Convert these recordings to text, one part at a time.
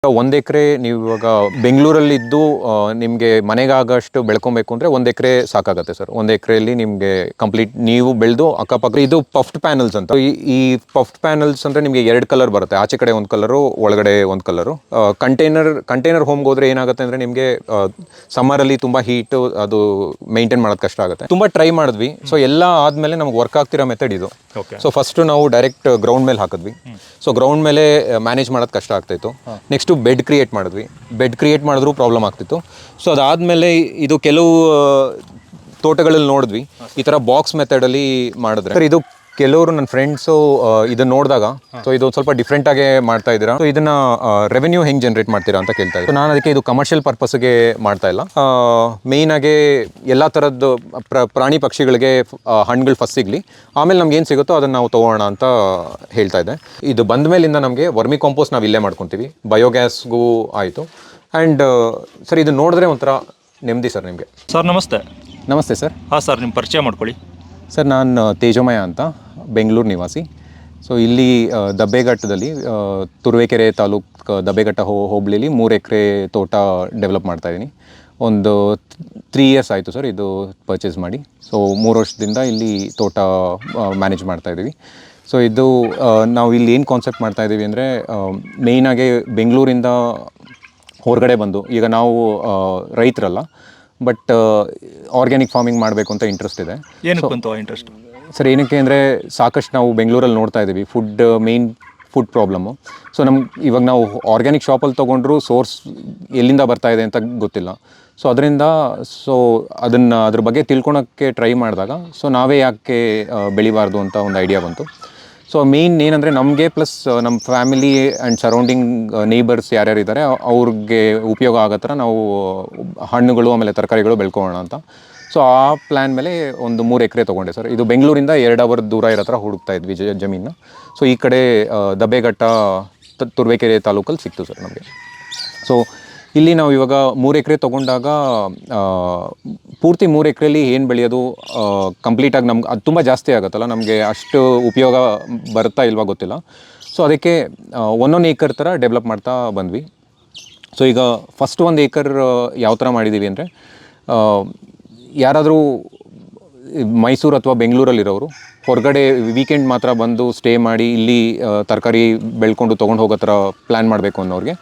1 ಎಕರೆ ನೀವು ಇವಾಗ ಬೆಂಗಳೂರಲ್ಲಿದ್ದು ನಿಮಗೆ ಮನೆಗಾಗಷ್ಟು ಬೆಳ್ಕೊಬೇಕು ಅಂದರೆ 1 ಎಕರೆ ಸಾಕಾಗುತ್ತೆ ಸರ್. 1 ಎಕರೆಯಲ್ಲಿ ನಿಮಗೆ ಕಂಪ್ಲೀಟ್ ನೀವು ಬೆಳೆದು ಅಕ್ಕಪಕ್ಕ. ಇದು ಪಫ್ಡ್ ಪ್ಯಾನಲ್ಸ್ ಅಂತ. ಈ ಪಫ್ಡ್ ಪ್ಯಾನಲ್ಸ್ ಅಂದರೆ ನಿಮಗೆ 2 ಕಲರ್ ಬರುತ್ತೆ, ಆಚೆ ಕಡೆ 1 ಕಲರು, ಒಳಗಡೆ 1 ಕಲರು. ಕಂಟೈನರ್ ಹೋಮ್ಗೆ ಹೋದರೆ ಏನಾಗುತ್ತೆ ಅಂದರೆ ನಿಮಗೆ ಸಮ್ಮರಲ್ಲಿ ತುಂಬ ಹೀಟು, ಅದು ಮೇಂಟೈನ್ ಮಾಡೋದು ಕಷ್ಟ ಆಗುತ್ತೆ. ತುಂಬ ಟ್ರೈ ಮಾಡಿದ್ವಿ. ಸೊ ಎಲ್ಲ ಆದಮೇಲೆ ನಮ್ಗೆ ವರ್ಕ್ ಆಗ್ತಿರೋ ಮೆಥಡ್ ಇದು. ಸೊ ಫಸ್ಟು ನಾವು ಡೈರೆಕ್ಟ್ ಗ್ರೌಂಡ್ ಮೇಲೆ ಹಾಕಿದ್ವಿ. ಸೊ ಗ್ರೌಂಡ್ ಮೇಲೆ ಮ್ಯಾನೇಜ್ ಮಾಡೋದು ಕಷ್ಟ ಆಗ್ತಾಯಿತ್ತು. ನೆಕ್ಸ್ಟು ಬೆಡ್ ಕ್ರಿಯೇಟ್ ಮಾಡಿದ್ವಿ. ಬೆಡ್ ಕ್ರಿಯೇಟ್ ಮಾಡಿದ್ರೂ ಪ್ರಾಬ್ಲಮ್ ಆಗ್ತಿತ್ತು. ಸೊ ಅದಾದಮೇಲೆ ಇದು ಕೆಲವು ತೋಟಗಳಲ್ಲಿ ನೋಡಿದ್ವಿ ಈ ಥರ ಬಾಕ್ಸ್ ಮೆಥಡಲ್ಲಿ ಮಾಡಿದ್ರೆ. ಸರ್ ಇದು ಕೆಲವರು ನನ್ನ ಫ್ರೆಂಡ್ಸು ಇದನ್ನ ನೋಡಿದಾಗ ಸೊ ಇದು ಸ್ವಲ್ಪ ಡಿಫ್ರೆಂಟಾಗೆ ಮಾಡ್ತಾ ಇದ್ದೀರಾ, ಸೊ ಇದನ್ನ ರೆವೆನ್ಯೂ ಹೆಂಗೆ ಜನರೇಟ್ ಮಾಡ್ತೀರಾ ಅಂತ ಕೇಳ್ತಾ ಇದ್ರು. ನಾನು ಅದಕ್ಕೆ ಇದು ಕಮರ್ಷಿಯಲ್ ಪರ್ಪಸ್ಗೆ ಮಾಡ್ತಾ ಇಲ್ಲ. ಮೇಯ್ನಾಗೆ ಎಲ್ಲ ಥರದ್ದು ಪ್ರಾಣಿ ಪಕ್ಷಿಗಳಿಗೆ ಹಣ್ಣುಗಳು ಫಸ್ಟ್ ಸಿಗಲಿ, ಆಮೇಲೆ ನಮ್ಗೆ ಏನು ಸಿಗುತ್ತೋ ಅದನ್ನು ನಾವು ತೊಗೋಣ ಅಂತ ಹೇಳ್ತಾ ಇದ್ದೆ. ಇದು ಬಂದ ಮೇಲಿಂದ ನಮಗೆ ವರ್ಮಿ ಕಾಂಪೋಸ್ಟ್ ನಾವು ಇಲ್ಲೇ ಮಾಡ್ಕೊತೀವಿ, ಬಯೋಗ್ಯಾಸ್ಗೂ ಆಯಿತು. ಆ್ಯಂಡ್ ಸರ್ ಇದು ನೋಡಿದ್ರೆ ಒಂಥರ ನೆಮ್ಮದಿ ಸರ್ ನಿಮಗೆ. ಸರ್ ನಮಸ್ತೆ. ನಮಸ್ತೆ ಸರ್. ಹಾಂ ಸರ್, ನಿಮ್ಮ ಪರಿಚಯ ಮಾಡ್ಕೊಳ್ಳಿ. ಸರ್ ನಾನು ತೇಜೋಮಯ ಅಂತ, ಬೆಂಗಳೂರು ನಿವಾಸಿ. ಸೊ ಇಲ್ಲಿ ದಬ್ಬೆಘಟ್ಟದಲ್ಲಿ ತುರುವೇಕೆರೆ ತಾಲೂಕು ದಬ್ಬೆಘಟ್ಟ ಹೋಬಳಿಲಿ 3 ಎಕರೆ ತೋಟ ಡೆವಲಪ್ ಮಾಡ್ತಾಯಿದ್ದೀನಿ. ಒಂದು 3 ಇಯರ್ಸ್ ಆಯಿತು ಸರ್ ಇದು ಪರ್ಚೇಸ್ ಮಾಡಿ. ಸೊ 3 ವರ್ಷದಿಂದ ಇಲ್ಲಿ ತೋಟ ಮ್ಯಾನೇಜ್ ಮಾಡ್ತಾಯಿದ್ದೀವಿ. ಸೊ ಇದು ನಾವು ಇಲ್ಲಿ ಏನು ಕಾನ್ಸೆಪ್ಟ್ ಮಾಡ್ತಾಯಿದ್ದೀವಿ ಅಂದರೆ ಮೇಯ್ನಾಗೆ ಬೆಂಗಳೂರಿಂದ ಹೊರಗಡೆ ಬಂದು, ಈಗ ನಾವು ರೈತರಲ್ಲ ಬಟ್ ಆರ್ಗ್ಯಾನಿಕ್ ಫಾರ್ಮಿಂಗ್ ಮಾಡಬೇಕು ಅಂತ ಇಂಟ್ರೆಸ್ಟ್ ಇದೆ. ಏನಕ್ಕೆ ಬಂತು ಆ ಇಂಟ್ರೆಸ್ಟ್? ಸರ್ ಏನಕ್ಕೆ ಅಂದರೆ ಸಾಕಷ್ಟು ನಾವು ಬೆಂಗಳೂರಲ್ಲಿ ನೋಡ್ತಾ ಇದ್ದೀವಿ ಮೇಯ್ನ್ ಫುಡ್ ಪ್ರಾಬ್ಲಮ್ಮು. ಸೊ ಇವಾಗ ನಾವು ಆರ್ಗ್ಯಾನಿಕ್ ಶಾಪಲ್ಲಿ ತೊಗೊಂಡ್ರು ಸೋರ್ಸ್ ಎಲ್ಲಿಂದ ಬರ್ತಾ ಇದೆ ಅಂತ ಗೊತ್ತಿಲ್ಲ. ಸೊ ಅದರಿಂದ ಅದ್ರ ಬಗ್ಗೆ ತಿಳ್ಕೊಳಕ್ಕೆ ಟ್ರೈ ಮಾಡಿದಾಗ ಸೊ ನಾವೇ ಯಾಕೆ ಬೆಳಿಬಾರ್ದು ಅಂತ ಒಂದು ಐಡಿಯಾ ಬಂತು. ಸೊ ಮೇಯ್ನ್ ಏನಂದರೆ ನಮಗೆ ಪ್ಲಸ್ ನಮ್ಮ ಫ್ಯಾಮಿಲಿ ಆ್ಯಂಡ್ ಸರೌಂಡಿಂಗ್ ನೇಬರ್ಸ್ ಯಾರ್ಯಾರು ಇದ್ದಾರೆ ಅವ್ರಿಗೆ ಉಪಯೋಗ ಆಗೋ ಥರ ನಾವು ಹಣ್ಣುಗಳು ಆಮೇಲೆ ತರಕಾರಿಗಳು ಬೆಳ್ಕೊಳ್ಳೋಣ ಅಂತ. ಸೊ ಆ ಪ್ಲ್ಯಾನ್ ಮೇಲೆ ಒಂದು 3 ಎಕರೆ ತೊಗೊಂಡೆ ಸರ್. ಇದು ಬೆಂಗಳೂರಿಂದ 2 ಅವರ್ ದೂರ ಇರೋ ಥರ ಹುಡುಕ್ತಾ ಇದ್ವಿ ಜಮೀನು. ಸೊ ಈ ಕಡೆ ದಬ್ಬೆಘಟ್ಟ ತುರುವೇಕೆರೆ ತಾಲೂಕಲ್ಲಿ ಸಿಕ್ತು ಸರ್ ನಮಗೆ. ಸೊ ಇಲ್ಲಿ ನಾವು ಇವಾಗ 3 ಎಕರೆ ತೊಗೊಂಡಾಗ ಪೂರ್ತಿ 3 ಎಕರೆಲಿ ಏನು ಬೆಳೆಯೋದು ಕಂಪ್ಲೀಟಾಗಿ ನಮ್ಗೆ ಅದು ತುಂಬ ಜಾಸ್ತಿ ಆಗುತ್ತಲ್ಲ, ನಮಗೆ ಅಷ್ಟು ಉಪಯೋಗ ಬರುತ್ತಾ ಇಲ್ವಾ ಗೊತ್ತಿಲ್ಲ. ಸೊ ಅದಕ್ಕೆ 1 ಏಕರ್ ಥರ ಡೆವಲಪ್ ಮಾಡ್ತಾ ಬಂದ್ವಿ. ಸೊ ಈಗ ಫಸ್ಟ್ 1 ಏಕರ್ ಯಾವ ಥರ ಮಾಡಿದ್ದೀವಿ ಅಂದರೆ, ಯಾರಾದರೂ ಮೈಸೂರು ಅಥವಾ ಬೆಂಗಳೂರಲ್ಲಿರೋರು ಹೊರಗಡೆ ವೀಕೆಂಡ್ ಮಾತ್ರ ಬಂದು ಸ್ಟೇ ಮಾಡಿ ಇಲ್ಲಿ ತರಕಾರಿ ಬೆಳ್ಕೊಂಡು ತೊಗೊಂಡು ಹೋಗೋ ಥರ ಪ್ಲ್ಯಾನ್ ಮಾಡಬೇಕು ಅನ್ನೋರಿಗೆ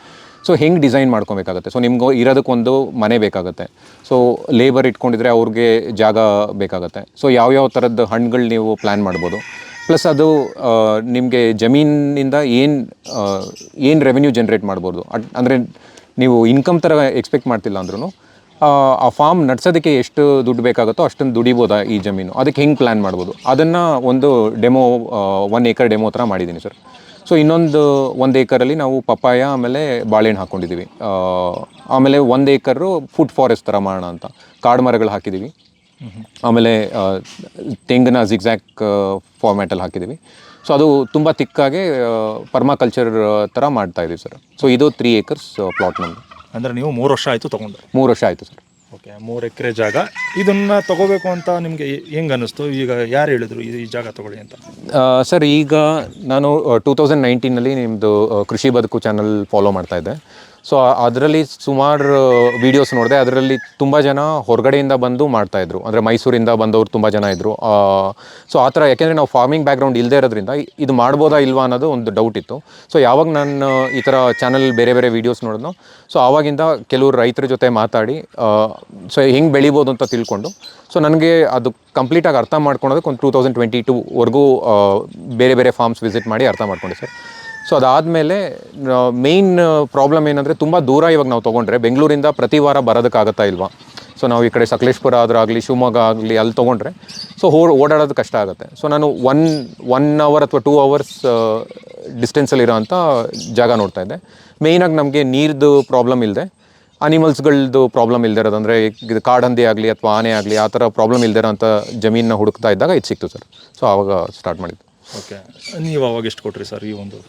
ಸೊ ಹೆಂಗೆ ಡಿಸೈನ್ ಮಾಡ್ಕೊಬೇಕಾಗತ್ತೆ. ಸೊ ನಿಮ್ಗೆ ಇರೋದಕ್ಕೊಂದು ಮನೆ ಬೇಕಾಗುತ್ತೆ. ಸೊ ಲೇಬರ್ ಇಟ್ಕೊಂಡಿದ್ರೆ ಅವ್ರಿಗೆ ಜಾಗ ಬೇಕಾಗುತ್ತೆ. ಸೊ ಯಾವ್ಯಾವ ಥರದ್ದು ಹಣ್ಣುಗಳು ನೀವು ಪ್ಲ್ಯಾನ್ ಮಾಡ್ಬೋದು. ಪ್ಲಸ್ ಅದು ನಿಮಗೆ ಜಮೀನಿಂದ ಏನು ರೆವೆನ್ಯೂ ಜನ್ರೇಟ್ ಮಾಡ್ಬೋದು. ಅಂದರೆ ನೀವು ಇನ್ಕಮ್ ಥರ ಎಕ್ಸ್ಪೆಕ್ಟ್ ಮಾಡ್ತಿಲ್ಲ ಅಂದ್ರೂ ಆ ಫಾರ್ಮ್ ನಡೆಸೋದಕ್ಕೆ ಎಷ್ಟು ದುಡ್ಡು ಬೇಕಾಗುತ್ತೋ ಅಷ್ಟೊಂದು ದುಡಿಬೋದಾ ಈ ಜಮೀನು, ಅದಕ್ಕೆ ಹೆಂಗೆ ಪ್ಲ್ಯಾನ್ ಮಾಡ್ಬೋದು, ಅದನ್ನು ಒಂದು ಡೆಮೋ 1 ಏಕರ್ ಡೆಮೋ ಥರ ಮಾಡಿದ್ದೀನಿ ಸರ್. ಸೊ ಇನ್ನೊಂದು 1 ಏಕರಲ್ಲಿ ನಾವು ಪಪ್ಪಾಯ ಆಮೇಲೆ ಬಾಳೆಹಣ್ಣು ಹಾಕ್ಕೊಂಡಿದ್ದೀವಿ. ಆಮೇಲೆ 1 ಏಕರು ಫುಡ್ ಫಾರೆಸ್ಟ್ ಥರ ಮಾಡೋಣ ಅಂತ ಕಾಡು ಮರಗಳು ಹಾಕಿದ್ದೀವಿ. ಆಮೇಲೆ ತೆಂಗಿನ ಜಿಗ್ಜ್ಯಾಕ್ ಫಾರ್ಮ್ಯಾಟಲ್ಲಿ ಹಾಕಿದ್ದೀವಿ. ಸೊ ಅದು ತುಂಬ ತಿಕ್ಕಾಗೆ ಪರ್ಮಾಕಲ್ಚರ್ ಥರ ಮಾಡ್ತಾಯಿದ್ದೀವಿ ಸರ್. ಸೊ ಇದು 3 ಏಕರ್ಸ್ ಪ್ಲಾಟ್ ನಮ್ಮದು. ಅಂದರೆ ನೀವು 3 ವರ್ಷ ಆಯಿತು ತೊಗೊಂಡ್ರೆ? 3 ವರ್ಷ ಆಯಿತು ಸರ್. ಓಕೆ, 3 ಎಕರೆ ಜಾಗ. ಇದನ್ನು ತೊಗೋಬೇಕು ಅಂತ ನಿಮಗೆ ಹೆಂಗೆ ಅನ್ನಿಸ್ತು? ಈಗ ಯಾರು ಹೇಳಿದ್ರು ಈ ಜಾಗ ತೊಗೊಳ್ಳಿ ಅಂತ? ಸರ್ ಈಗ ನಾನು 2019ನಲ್ಲಿ ನಿಮ್ಮದು ಕೃಷಿ ಬದುಕು ಚಾನಲ್ ಫಾಲೋ ಮಾಡ್ತಾಯಿದ್ದೆ. ಸೊ ಅದರಲ್ಲಿ ಸುಮಾರು ವೀಡಿಯೋಸ್ ನೋಡಿದೆ. ಅದರಲ್ಲಿ ತುಂಬ ಜನ ಹೊರಗಡೆಯಿಂದ ಬಂದು ಮಾಡ್ತಾಯಿದ್ರು, ಅಂದರೆ ಮೈಸೂರಿಂದ ಬಂದವರು ತುಂಬ ಜನ ಇದ್ದರು. ಸೊ ಆ ಥರ, ಯಾಕೆಂದರೆ ನಾವು ಫಾರ್ಮಿಂಗ್ ಬ್ಯಾಕ್ಗ್ರೌಂಡ್ ಇಲ್ಲದೆ ಇರೋದ್ರಿಂದ ಇದು ಮಾಡ್ಬೋದಾ ಇಲ್ವಾ ಅನ್ನೋದು ಒಂದು ಡೌಟ್ ಇತ್ತು. ಸೊ ಯಾವಾಗ ನಾನು ಈ ಥರ ಚಾನಲ್ ಬೇರೆ ಬೇರೆ ವೀಡಿಯೋಸ್ ನೋಡಿದ್ನೋ ಸೊ ಆವಾಗಿಂದ ಕೆಲವರು ರೈತರ ಜೊತೆ ಮಾತಾಡಿ ಸೊ ಹೆಂಗೆ ಬೆಳಿಬೋದು ಅಂತ ತಿಳ್ಕೊಂಡು ಸೊ ನನಗೆ ಅದು ಕಂಪ್ಲೀಟಾಗಿ ಅರ್ಥ ಮಾಡ್ಕೊಳೋದಕ್ಕೆ ಒಂದು 2022ವರೆಗೂ ಬೇರೆ ಬೇರೆ ಫಾರ್ಮ್ಸ್ ವಿಸಿಟ್ ಮಾಡಿ ಅರ್ಥ ಮಾಡ್ಕೊಂಡೆ ಸರ್. ಸೊ ಅದಾದಮೇಲೆ ಮೇಯ್ನ್ ಪ್ರಾಬ್ಲಮ್ ಏನಂದರೆ ತುಂಬ ದೂರ ಇವಾಗ ನಾವು ತೊಗೊಂಡ್ರೆ ಬೆಂಗಳೂರಿಂದ ಪ್ರತಿ ವಾರ ಬರೋದಕ್ಕಾಗತ್ತಾ ಇಲ್ವಾ. ಸೊ ನಾವು ಈ ಕಡೆ ಸಕಲೇಶ್ಪುರ ಆದರೂ ಶಿವಮೊಗ್ಗ ಆಗಲಿ ಅಲ್ಲಿ ತೊಗೊಂಡ್ರೆ ಸೊ ಓಡಾಡೋದು ಕಷ್ಟ ಆಗುತ್ತೆ. ಸೊ ನಾನು 1 ಅವರ್ ಅಥವಾ 2 ಅವರ್ಸ್ ಡಿಸ್ಟೆನ್ಸಲ್ಲಿರೋ ಅಂಥ ಜಾಗ ನೋಡ್ತಾ ಇದ್ದೆ. ಮೇಯ್ನಾಗಿ ನಮಗೆ ನೀರ್ದು ಪ್ರಾಬ್ಲಮ್ ಇಲ್ಲದೆ, ಅನಿಮಲ್ಸ್ಗಳದ್ದು ಪ್ರಾಬ್ಲಮ್ ಇಲ್ಲದೆ ಇರೋದು, ಅಂದರೆ ಇದು ಕಾಡಂದಿ ಆಗಲಿ ಅಥವಾ ಆನೆ ಆಗಲಿ ಆ ಥರ ಪ್ರಾಬ್ಲಮ್ ಇಲ್ಲದೆ ಇರೋಂಥ ಜಮೀನನ್ನ ಹುಡುಕ್ತಾ ಇದ್ದಾಗ ಇದು ಸಿಕ್ತು ಸರ್. ಸೊ ಆವಾಗ ಸ್ಟಾರ್ಟ್ ಮಾಡಿದ್ದು. ಓಕೆ, ನೀವು ಅವಾಗ ಎಷ್ಟು ಕೊಟ್ರಿ ಸರ್ ಈ ಒಂದು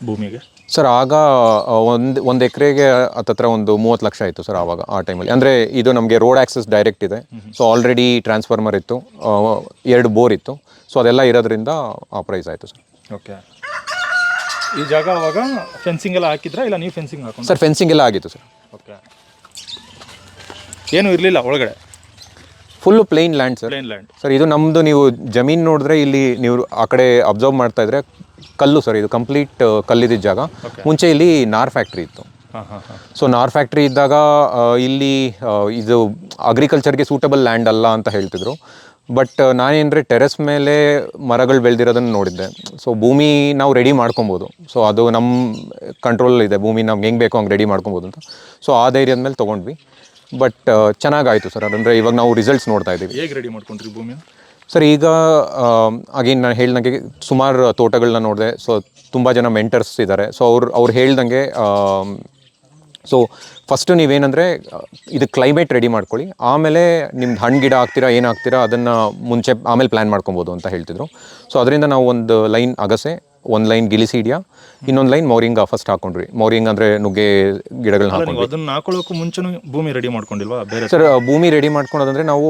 ಭೂಮಿಗೆ? ಸರ್ ಆಗ ಒಂದು ಎಕರೆಗೆ ಹತ್ತತ್ರ ಒಂದು 30 ಲಕ್ಷ ಆಯಿತು ಸರ್ ಆವಾಗ, ಆ ಟೈಮಲ್ಲಿ. ಅಂದರೆ ಇದು ನಮಗೆ ರೋಡ್ ಆ್ಯಕ್ಸಸ್ ಡೈರೆಕ್ಟ್ ಇದೆ. ಸೊ ಆಲ್ರೆಡಿ ಟ್ರಾನ್ಸ್ಫಾರ್ಮರ್ ಇತ್ತು, 2 ಬೋರ್ ಇತ್ತು. ಸೊ ಅದೆಲ್ಲ ಇರೋದ್ರಿಂದ ಆ ಪ್ರೈಸ್ ಆಯಿತು ಸರ್. ಓಕೆ, ಈ ಜಾಗ ಅವಾಗ ಫೆನ್ಸಿಂಗ್ ಎಲ್ಲ ಹಾಕಿದ್ರಾ ಇಲ್ಲ ನೀವು ಫೆನ್ಸಿಂಗ್ ಹಾಕೊಂಡು? ಸರ್ ಫೆನ್ಸಿಂಗ್ ಎಲ್ಲ ಆಗಿತ್ತು ಸರ್. ಓಕೆ. ಏನೂ ಇರಲಿಲ್ಲ ಒಳಗಡೆ, full plane land sir. Plane land. Sir ಇದು ನಮ್ಮದು ನೀವು ಜಮೀನು ನೋಡಿದ್ರೆ ಇಲ್ಲಿ ನೀವು ಆ ಕಡೆ ಅಬ್ಸರ್ವ್ ಮಾಡ್ತಾ ಇದ್ರೆ ಕಲ್ಲು ಸರ್, ಇದು ಕಂಪ್ಲೀಟ್ ಕಲ್ಲಿದ್ದ ಜಾಗ. ಮುಂಚೆ ಇಲ್ಲಿ ನಾರ್ ಫ್ಯಾಕ್ಟ್ರಿ ಇತ್ತು. ಸೊ ನಾರ್ ಫ್ಯಾಕ್ಟ್ರಿ ಇದ್ದಾಗ ಇಲ್ಲಿ ಇದು ಅಗ್ರಿಕಲ್ಚರ್ಗೆ ಸೂಟಬಲ್ ಲ್ಯಾಂಡ್ ಅಲ್ಲ ಅಂತ ಹೇಳ್ತಿದ್ರು. ಬಟ್ ನಾನೇನಂದರೆ ಟೆರೆಸ್ ಮೇಲೆ ಮರಗಳು ಬೆಳೆದಿರೋದನ್ನು ನೋಡಿದ್ದೆ. ಸೊ ಭೂಮಿ ನಾವು ರೆಡಿ ಮಾಡ್ಕೊಬೋದು. ಸೊ ಅದು ನಮ್ಮ ಕಂಟ್ರೋಲ್ ಇದೆ, ಭೂಮಿ ನಮ್ಗೆ ಹೆಂಗೆ ಬೇಕೋ ಹಂಗೆ ರೆಡಿ ಮಾಡ್ಕೊಬೋದು ಅಂತ. ಸೊ ಆ ಧೈರ್ಯದ ಮೇಲೆ ತೊಗೊಂಡ್ವಿ. ಬಟ್ ಚೆನ್ನಾಗಾಯಿತು ಸರ್. ಅಂದರೆ ಇವಾಗ ನಾವು ರಿಸಲ್ಟ್ಸ್ ನೋಡ್ತಾ ಇದ್ದೀವಿ. ಹೇಗೆ ರೆಡಿ ಮಾಡ್ಕೊಂಡ್ರಿ ಭೂಮಿ ಸರ್? ಈಗ ಅಗೇನ್ ನಾನು ಹೇಳ್ದಂಗೆ ಸುಮಾರು ತೋಟಗಳನ್ನ ನೋಡಿದೆ. ಸೊ ತುಂಬ ಜನ ಮೆಂಟರ್ಸ್ ಇದ್ದಾರೆ. ಸೊ ಅವ್ರು ಹೇಳ್ದಂಗೆ ಸೊ ಫಸ್ಟು ನೀವೇನಂದರೆ ಇದು ಕ್ಲೈಮೇಟ್ ರೆಡಿ ಮಾಡ್ಕೊಳ್ಳಿ, ಆಮೇಲೆ ನಿಮ್ದು ಹಣ್ಣು ಗಿಡ ಹಾಕ್ತೀರಾ ಏನು ಹಾಕ್ತೀರಾ ಅದನ್ನು ಮುಂಚೆ ಆಮೇಲೆ ಪ್ಲ್ಯಾನ್ ಮಾಡ್ಕೊಬೋದು ಅಂತ ಹೇಳ್ತಿದ್ರು. ಸೊ ಅದರಿಂದ ನಾವು ಒಂದು ಲೈನ್ ಅಗಸೆ, ಒಂದು ಲೈನ್ ಗಿಲಿಸೀಡಿಯಾ, ಇನ್ನೊಂದು ಲೈನ್ ಮೌರಿಂಗ ಫಸ್ಟ್ ಹಾಕೊಂಡ್ರಿ. ಮೌರಿಂಗ್ ಅಂದರೆ ನುಗ್ಗೆ ಗಿಡಗಳನ್ನ ಹಾಕೊಂಡ್ವಿ. ಅದನ್ನ ಹಾಕೊಳ್ಳೋಕ್ಕೂ ಮುಂಚೆನೂ ಭೂಮಿ ರೆಡಿ ಮಾಡ್ಕೊಂಡಿಲ್ವಾ ಬೇರೆ? ಸರ್ ಭೂಮಿ ರೆಡಿ ಮಾಡ್ಕೊಳೋದಂದರೆ ನಾವು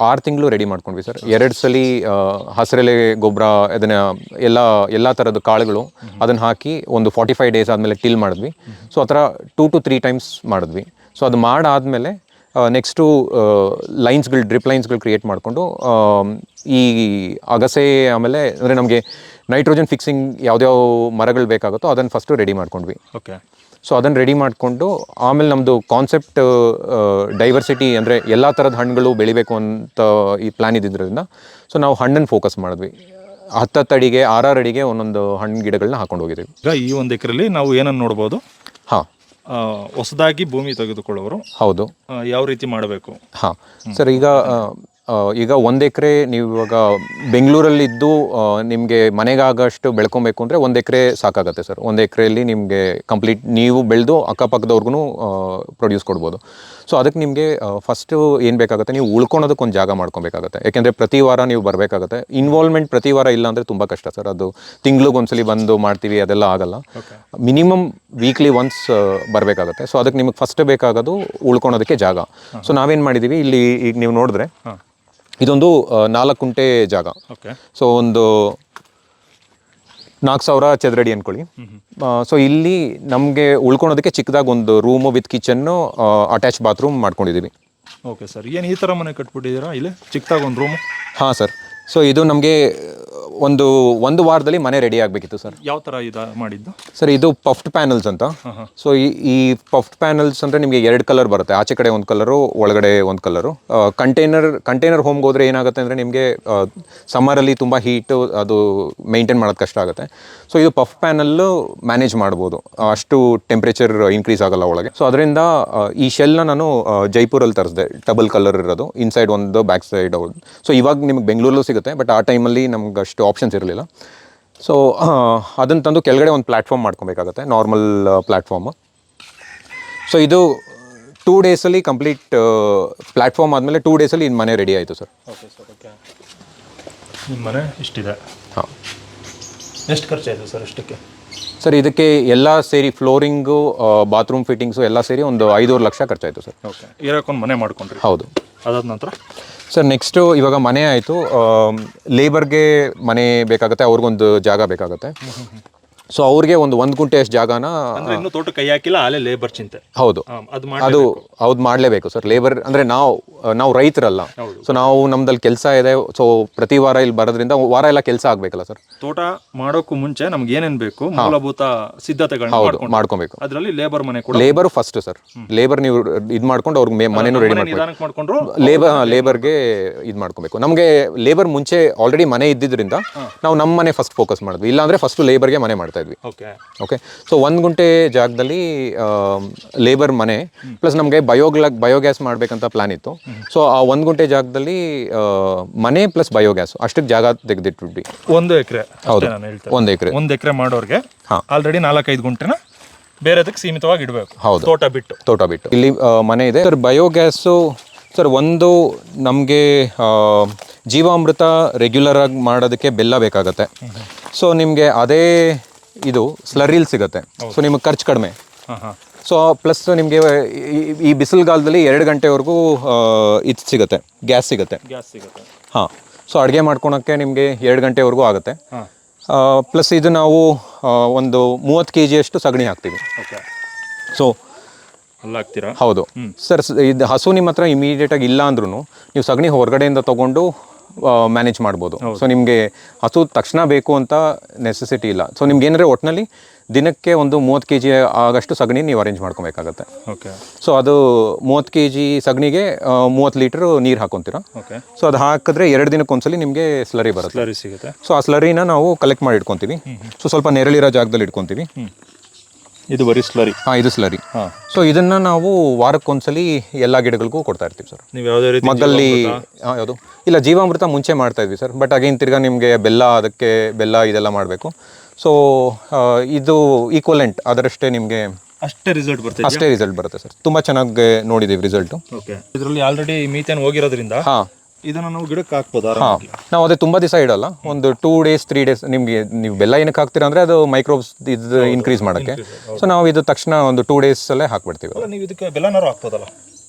6 ತಿಂಗಳು ರೆಡಿ ಮಾಡ್ಕೊಂಡ್ವಿ ಸರ್. 2 ಸಲ ಹಸಿರೆಲೆ ಗೊಬ್ಬರ, ಅದನ್ನು ಎಲ್ಲ ಥರದ ಕಾಳುಗಳು ಅದನ್ನು ಹಾಕಿ ಒಂದು 45 ಡೇಸ್ ಆದಮೇಲೆ ಟಿಲ್ ಮಾಡಿದ್ವಿ. ಸೊ ಆ ಥರ 2 to 3 ಟೈಮ್ಸ್ ಮಾಡಿದ್ವಿ. ಸೊ ಅದು ಮಾಡಾದಮೇಲೆ ನೆಕ್ಸ್ಟು ಲೈನ್ಸ್ಗಳು, ಡ್ರಿಪ್ ಲೈನ್ಸ್ಗಳು ಕ್ರಿಯೇಟ್ ಮಾಡಿಕೊಂಡು ಈ ಅಗಸೆ, ಆಮೇಲೆ ಅಂದರೆ ನಮಗೆ ನೈಟ್ರೋಜನ್ ಫಿಕ್ಸಿಂಗ್ ಯಾವ್ದ್ಯಾವ ಮರಗಳು ಬೇಕಾಗುತ್ತೋ ಅದನ್ನು ಫಸ್ಟು ರೆಡಿ ಮಾಡ್ಕೊಂಡ್ವಿ. ಓಕೆ. ಸೊ ಅದನ್ನು ರೆಡಿ ಮಾಡಿಕೊಂಡು ಆಮೇಲೆ ನಮ್ಮದು ಕಾನ್ಸೆಪ್ಟ್ ಡೈವರ್ಸಿಟಿ, ಅಂದರೆ ಎಲ್ಲ ಥರದ ಹಣ್ಣುಗಳು ಬೆಳಿಬೇಕು ಅಂತ ಈ ಪ್ಲ್ಯಾನ್ ಇದ್ದಿದ್ದರಿಂದ ಸೊ ನಾವು ಹಣ್ಣನ್ನು ಫೋಕಸ್ ಮಾಡಿದ್ವಿ. 10 ಅಡಿಗೆ 6 ಅಡಿಗೆ ಒಂದೊಂದು ಹಣ್ಣು ಗಿಡಗಳನ್ನ ಹಾಕೊಂಡು ಹೋಗಿದ್ದೀವಿ. ಈಗ ಈ ಒಂದು ಎಕರೆಯಲ್ಲಿ ನಾವು ಏನನ್ನು ನೋಡ್ಬೋದು? ಹಾಂ, ಹೊಸದಾಗಿ ಭೂಮಿ ತೆಗೆದುಕೊಳ್ಳೋರು ಹೌದು, ಯಾವ ರೀತಿ ಮಾಡಬೇಕು? ಹಾಂ ಸರ್. ಈಗ 1 ಎಕರೆ ನೀವು ಇವಾಗ ಬೆಂಗಳೂರಲ್ಲಿದ್ದು ನಿಮಗೆ ಮನೆಗಾಗಷ್ಟು ಬೆಳ್ಕೊಬೇಕು ಅಂದರೆ 1 ಎಕರೆ ಸಾಕಾಗುತ್ತೆ ಸರ್. 1 ಎಕರೆಯಲ್ಲಿ ನಿಮಗೆ ಕಂಪ್ಲೀಟ್ ನೀವು ಬೆಳೆದು ಅಕ್ಕಪಕ್ಕದವ್ರಿಗೂ ಪ್ರೊಡ್ಯೂಸ್ ಕೊಡ್ಬೋದು. ಸೊ ಅದಕ್ಕೆ ನಿಮಗೆ ಫಸ್ಟು ಏನು ಬೇಕಾಗುತ್ತೆ, ನೀವು ಉಳ್ಕೊಳೋದಕ್ಕೆ ಒಂದು ಜಾಗ ಮಾಡ್ಕೊಬೇಕಾಗುತ್ತೆ. ಯಾಕೆಂದರೆ ಪ್ರತಿ ವಾರ ನೀವು ಬರಬೇಕಾಗುತ್ತೆ. ಇನ್ವಾಲ್ವ್ಮೆಂಟ್ ಪ್ರತಿ ವಾರ ಇಲ್ಲ ಅಂದರೆ ತುಂಬ ಕಷ್ಟ ಸರ್. ಅದು ತಿಂಗ್ಳಿಗೊಂದ್ಸಲಿ ಬಂದು ಮಾಡ್ತೀವಿ ಅದೆಲ್ಲ ಆಗಲ್ಲ. ಮಿನಿಮಮ್ ವೀಕ್ಲಿ ಒನ್ಸ್ ಬರಬೇಕಾಗುತ್ತೆ. ಸೊ ಅದಕ್ಕೆ ನಿಮಗೆ ಫಸ್ಟ್ ಬೇಕಾಗೋದು ಉಳ್ಕೊಳೋದಕ್ಕೆ ಜಾಗ. ಸೊ ನಾವೇನು ಮಾಡಿದ್ದೀವಿ ಇಲ್ಲಿ, ಈಗ ನೀವು ನೋಡಿದ್ರೆ ಇದೊಂದು 4 ಕುಂಟೆ ಜಾಗ. ಸೊ ಒಂದು 4,000 ಚದರಡಿ ಅಂದ್ಕೊಳ್ಳಿ. ಸೊ ಇಲ್ಲಿ ನಮಗೆ ಉಳ್ಕೊಳೋದಕ್ಕೆ ಚಿಕ್ಕದಾಗಿ ಒಂದು room with kitchen, attach bathroom ಮಾಡ್ಕೊಂಡಿದ್ದೀವಿ. Okay sir. ಏನು ಈ ಥರ ಮನೆ ಕಟ್ಬಿಟ್ಟಿದ್ದೀರಾ ಇಲ್ಲಿ ಚಿಕ್ಕದಾಗಿ ಒಂದು ರೂಮು? ಹಾಂ ಸರ್. ಸೊ ಇದು ನಮಗೆ ಒಂದು ವಾರದಲ್ಲಿ ಮನೆ ರೆಡಿ ಆಗಬೇಕಿತ್ತು ಸರ್. ಯಾವ ಥರ ಇದು ಮಾಡಿದ್ದು ಸರ್? ಇದು ಪಫ್ಡ್ ಪ್ಯಾನಲ್ಸ್ ಅಂತ. ಸೊ ಈ ಪಫ್ಡ್ ಪ್ಯಾನಲ್ಸ್ ಅಂದರೆ ನಿಮಗೆ 2 ಕಲರ್ ಬರುತ್ತೆ. ಆಚೆ ಕಡೆ ಒಂದು ಕಲರು, ಒಳಗಡೆ ಒಂದು ಕಲರು. ಕಂಟೈನರ್ ಹೋಮ್ಗೆ ಹೋದರೆ ಏನಾಗುತ್ತೆ ಅಂದರೆ ನಿಮಗೆ ಸಮ್ಮರಲ್ಲಿ ತುಂಬ ಹೀಟು, ಅದು ಮೇಂಟೈನ್ ಮಾಡೋದು ಕಷ್ಟ ಆಗುತ್ತೆ. ಸೊ ಇದು ಪಫ್ ಪ್ಯಾನಲ್ಲು ಮ್ಯಾನೇಜ್ ಮಾಡ್ಬೋದು, ಅಷ್ಟು ಟೆಂಪ್ರೇಚರ್ ಇನ್ಕ್ರೀಸ್ ಆಗಲ್ಲ ಒಳಗೆ. ಸೊ ಅದರಿಂದ ಈ ಶೆಲ್ನ ನಾನು ಜೈಪುರಲ್ಲಿ ತರಿಸಿದೆ, ಡಬಲ್ ಕಲರ್ ಇರೋದು, ಇನ್ಸೈಡ್ ಒಂದು ಬ್ಯಾಕ್ ಸೈಡ್ ಔಟ್. ಸೊ ಇವಾಗ ನಿಮಗೆ ಬೆಂಗಳೂರಲ್ಲೂ ಸಿಗುತ್ತೆ, ಬಟ್ ಆ ಟೈಮಲ್ಲಿ ನಮ್ಗೆ ಅಷ್ಟು ಆಪ್ಷನ್ಸ್ ಇರಲಿಲ್ಲ. ಸೊ ಅದನ್ನು ತಂದು ಕೆಳಗಡೆ ಒಂದು ಪ್ಲ್ಯಾಟ್ಫಾರ್ಮ್ ಮಾಡ್ಕೊಬೇಕಾಗತ್ತೆ, ನಾರ್ಮಲ್ ಪ್ಲ್ಯಾಟ್ಫಾರ್ಮು. ಸೊ ಇದು 2 ಡೇಸಲ್ಲಿ ಕಂಪ್ಲೀಟ್ ಪ್ಲ್ಯಾಟ್ಫಾರ್ಮ್ ಆದಮೇಲೆ 2 ಡೇಸಲ್ಲಿ ಇನ್ನು ಮನೆ ರೆಡಿ ಆಯಿತು ಸರ್. Okay sir. ಓಕೆ. ನಿಮ್ಮ ಮನೆ ಇಷ್ಟಿದೆ. ಹಾಂ. ಎಷ್ಟು ಖರ್ಚಾಯಿತು ಸರ್ ಅಷ್ಟಕ್ಕೆ? ಸರ್ ಇದಕ್ಕೆ ಎಲ್ಲ ಸೇರಿ ಫ್ಲೋರಿಂಗು, ಬಾತ್ರೂಮ್ ಫಿಟ್ಟಿಂಗ್ಸು ಎಲ್ಲ ಸೇರಿ ಒಂದು 5-6 ಲಕ್ಷ ಖರ್ಚಾಯಿತು ಸರ್. ಓಕೆ. ಇರೋಕ್ಕೊಂದು ಮನೆ ಮಾಡ್ಕೊಂಡ್ರಿ? ಹೌದು. ಅದಾದ ನಂತರ ಸರ್ ನೆಕ್ಸ್ಟು ಇವಾಗ ಮನೆ ಆಯಿತು, ಲೇಬರ್ಗೆ ಮನೆ ಬೇಕಾಗುತ್ತೆ, ಅವ್ರಿಗೊಂದು ಜಾಗ ಬೇಕಾಗುತ್ತೆ. ಸೊ ಅವ್ರಿಗೆ ಒಂದು ಗುಂಟೆ ಅಷ್ಟು ಜಾಗನ, ಇನ್ನು ತೋಟ ಕೈ ಹಾಕಿಲ್ಲ, ಅಲ್ಲೇ ಲೇಬರ್ ಚಿಂತೆ. ಹೌದು, ಅದು ಮಾಡಲೇಬೇಕು ಸರ್. ಲೇಬರ್ ಅಂದರೆ ನಾವು ರೈತರಲ್ಲ. ಸೊ ನಾವು ನಮ್ದಲ್ಲಿ ಕೆಲಸ ಇದೆ. ಸೊ ಪ್ರತಿ ವಾರ ಇಲ್ಲಿ ಬರೋದ್ರಿಂದ ವಾರ ಎಲ್ಲ ಕೆಲಸ ಆಗಬೇಕಲ್ಲ ಸರ್. ತೋಟ ಮಾಡೋಕ್ಕೂ ಮುಂಚೆ ನಮ್ಗೆ ಏನೇನು ಬೇಕು ಮೂಲಭೂತ ಸಿದ್ಧತೆಗಳನ್ನ ಮಾಡ್ಕೊಬೇಕು. ಅದರಲ್ಲಿ ಲೇಬರ್ ಮನೆ ಕೂಡ, ಲೇಬರ್ ಫಸ್ಟ್ ಸರ್. ಲೇಬರ್ ನೀವು ಇದು ಮಾಡ್ಕೊಂಡು ಅವ್ರಿಗೆ ಮನೆನೂ ರೆಡಿ ಮಾಡ್ಕೊಂಡ್ರು, ಲೇಬರ್ಗೆ ಇದು ಮಾಡ್ಕೊಬೇಕು. ನಮಗೆ ಲೇಬರ್ ಮುಂಚೆ ಆಲ್ರೆಡಿ ಮನೆ ಇದ್ದಿದ್ದರಿಂದ ನಾವು ನಮ್ಮ ಮನೆ ಫಸ್ಟ್ ಫೋಕಸ್ ಮಾಡಿದ್ವಿ. ಇಲ್ಲಾಂದರೆ ಫಸ್ಟ್ ಲೇಬರ್ಗೆ ಮನೆ ಮಾಡ್ತಾ ಇದ್ವಿ. ಓಕೆ. ಸೊ 1 ಗುಂಟೆ ಜಾಗದಲ್ಲಿ ಲೇಬರ್ ಮನೆ ಪ್ಲಸ್ ನಮಗೆ ಬಯೋಗ್ಯಾಸ್ ಮಾಡಬೇಕಂತ ಪ್ಲಾನ್ ಇತ್ತು. ಸೊ ಆ 1 ಗುಂಟೆ ಜಾಗದಲ್ಲಿ ಮನೆ ಪ್ಲಸ್ ಬಯೋಗ್ಯಾಸ್ ಅಷ್ಟಕ್ಕೆ ಜಾಗ ತೆಗೆದಿಟ್ಬಿಟ್ವಿ. 1 ಎಕರೆ? ಹೌದು, 1 ಎಕರೆ ಮಾಡೋರಿಗೆ ಆಲ್ರೆಡಿ 4-5 ಗುಂಟೆನ ಬೇರೆದಕ್ಕೆ ಸೀಮಿತವಾಗಿ ಇಡಬೇಕು. ಹೌದು, ತೋಟ ಬಿಟ್ಟು ಇಲ್ಲಿ ಮನೆ ಇದೆ ಸರ್. ಬಯೋಗ್ಯಾಸು ಸರ್ ಒಂದು ನಮಗೆ ಜೀವಾಮೃತ ರೆಗ್ಯುಲರ್ ಆಗಿ ಮಾಡೋದಕ್ಕೆ ಬೆಲ್ಲ ಬೇಕಾಗತ್ತೆ. ಸೊ ನಿಮಗೆ ಅದೇ ಇದು ಸ್ಲರಿಲ್ ಸಿಗುತ್ತೆ. ಸೊ ನಿಮಗೆ ಖರ್ಚು ಕಡಿಮೆ. ಸೊ ಪ್ಲಸ್ ನಿಮಗೆ ಈ ಬಿಸಿಲುಗಾಲದಲ್ಲಿ 2 ಗಂಟೆವರೆಗೂ ಇದು ಸಿಗುತ್ತೆ, ಗ್ಯಾಸ್ ಸಿಗುತ್ತೆ. ಹಾಂ. ಸೊ ಅಡುಗೆ ಮಾಡ್ಕೊಳಕ್ಕೆ ನಿಮಗೆ 2 ಗಂಟೆವರೆಗೂ ಆಗುತ್ತೆ. ಪ್ಲಸ್ ಇದು ನಾವು ಒಂದು 30 kg ಅಷ್ಟು ಸಗಣಿ ಹಾಕ್ತೀವಿ. ಓಕೆ. ಸೊ ಅಲ್ಲ ಹಾಕ್ತೀರಾ? ಹೌದು ಸರ್. ಇದು ಹಸು ನಿಮ್ಮ ಹತ್ರ ಇಮಿಡಿಯೇಟಾಗಿ ಇಲ್ಲ ಅಂದ್ರೂ ನೀವು ಸಗಣಿ ಹೊರಗಡೆಯಿಂದ ತೊಗೊಂಡು ಮ್ಯಾನೇಜ್ ಮಾಡ್ಬೋದು. ಸೊ ನಿಮಗೆ ಹಸು ತಕ್ಷಣ ಬೇಕು ಅಂತ ನೆಸೆಸಿಟಿ ಇಲ್ಲ. ಸೊ ನಿಮ್ಗೆ ಏನಾದ್ರೆ ಒಟ್ಟಿನಲ್ಲಿ ದಿನಕ್ಕೆ ಒಂದು 30 kg ಆಗಷ್ಟು ಸಗಣಿ ನೀವು ಅರೇಂಜ್ ಮಾಡ್ಕೊಬೇಕಾಗತ್ತೆ. ಓಕೆ. ಸೊ ಅದು 30 kg ಸಗಣಿಗೆ 30 ಲೀಟ್ರ್ ನೀರು ಹಾಕೊತೀರಾ. ಓಕೆ. ಸೊ ಅದು ಹಾಕಿದ್ರೆ 2 ದಿನಕ್ಕೊಂದ್ಸಲಿ ನಿಮಗೆ ಸ್ಲರಿ ಬರುತ್ತೆ. ಸ್ಲರಿ ಸಿಗುತ್ತೆ. ಸೊ ಆ ಸ್ಲರಿನ ನಾವು ಕಲೆಕ್ಟ್ ಮಾಡಿ ಇಟ್ಕೊತೀವಿ. ಸೊ ಸ್ವಲ್ಪ ನೆರಳಿರೋ ಜಾಗದಲ್ಲಿ ಇಟ್ಕೊತೀವಿ. ಇದು ಬರೀ ಸ್ಲರಿ? ಹಾಂ, ಇದು ಸ್ಲರಿ. ಸೊ ಇದನ್ನು ನಾವು ವಾರಕ್ಕೊಂದ್ಸಲಿ ಎಲ್ಲ ಗಿಡಗಳಿಗೂ ಕೊಡ್ತಾ ಇರ್ತೀವಿ ಸರ್. ನೀವು ಯಾವುದೇ ರೀತಿ ಮಗ್ಗಲ್ಲಿ ಯಾವುದು ಇಲ್ಲ, ಜೀವಾಮೃತ ಮುಂಚೆ ಮಾಡ್ತಾ ಇದ್ವಿ ಸರ್. ಬಟ್ ಅಗೇನ್ ತಿರ್ಗಾ ನಿಮಗೆ ಅದಕ್ಕೆ ಬೆಲ್ಲ ಇದೆಲ್ಲ ಮಾಡಬೇಕು. ಸೊ ಇದು ಈಕ್ವಲೆಂಟ್ ಅದರಷ್ಟೇ ನಿಮಗೆ ಅಷ್ಟೇ ರಿಸಲ್ಟ್ ಬರುತ್ತೆ ಸರ್. ತುಂಬ ಚೆನ್ನಾಗಿ ನೋಡಿದ್ದೀವಿ ರಿಸಲ್ಟು. ಓಕೆ. ಇದರಲ್ಲಿ ಆಲ್ರೆಡಿ ಮೀಥೇನ್ ಹೋಗಿರೋದ್ರಿಂದ ಹಾಂ, ಇದನ್ನು ನಾವು ಗಿಡಕ್ಕೆ ಹಾಕ್ಬೋದು. ಹಾಂ, ನಾವು ಅದೇ ತುಂಬ ದಿವಸ ಇಡಲ್ಲ. ಒಂದು 2 days 3 days ನಿಮಗೆ ನೀವು ಬೆಲ್ಲ ಏನಕ್ಕೆ ಹಾಕ್ತೀರಾ ಅಂದರೆ ಅದು ಮೈಕ್ರೋಬ್ಸ್ ಇದು ಇನ್ಕ್ರೀಸ್ ಮಾಡೋಕ್ಕೆ. ಸೊ ನಾವು ಇದು ತಕ್ಷಣ ಒಂದು 2 days ಅಲ್ಲೇ ಹಾಕ್ಬಿಡ್ತೀವಿ. ನೀವು ಇದಕ್ಕೆ ಬೆಲ್ಲನಾರು ಹಾಕ್ಬೋದಲ್ಲ?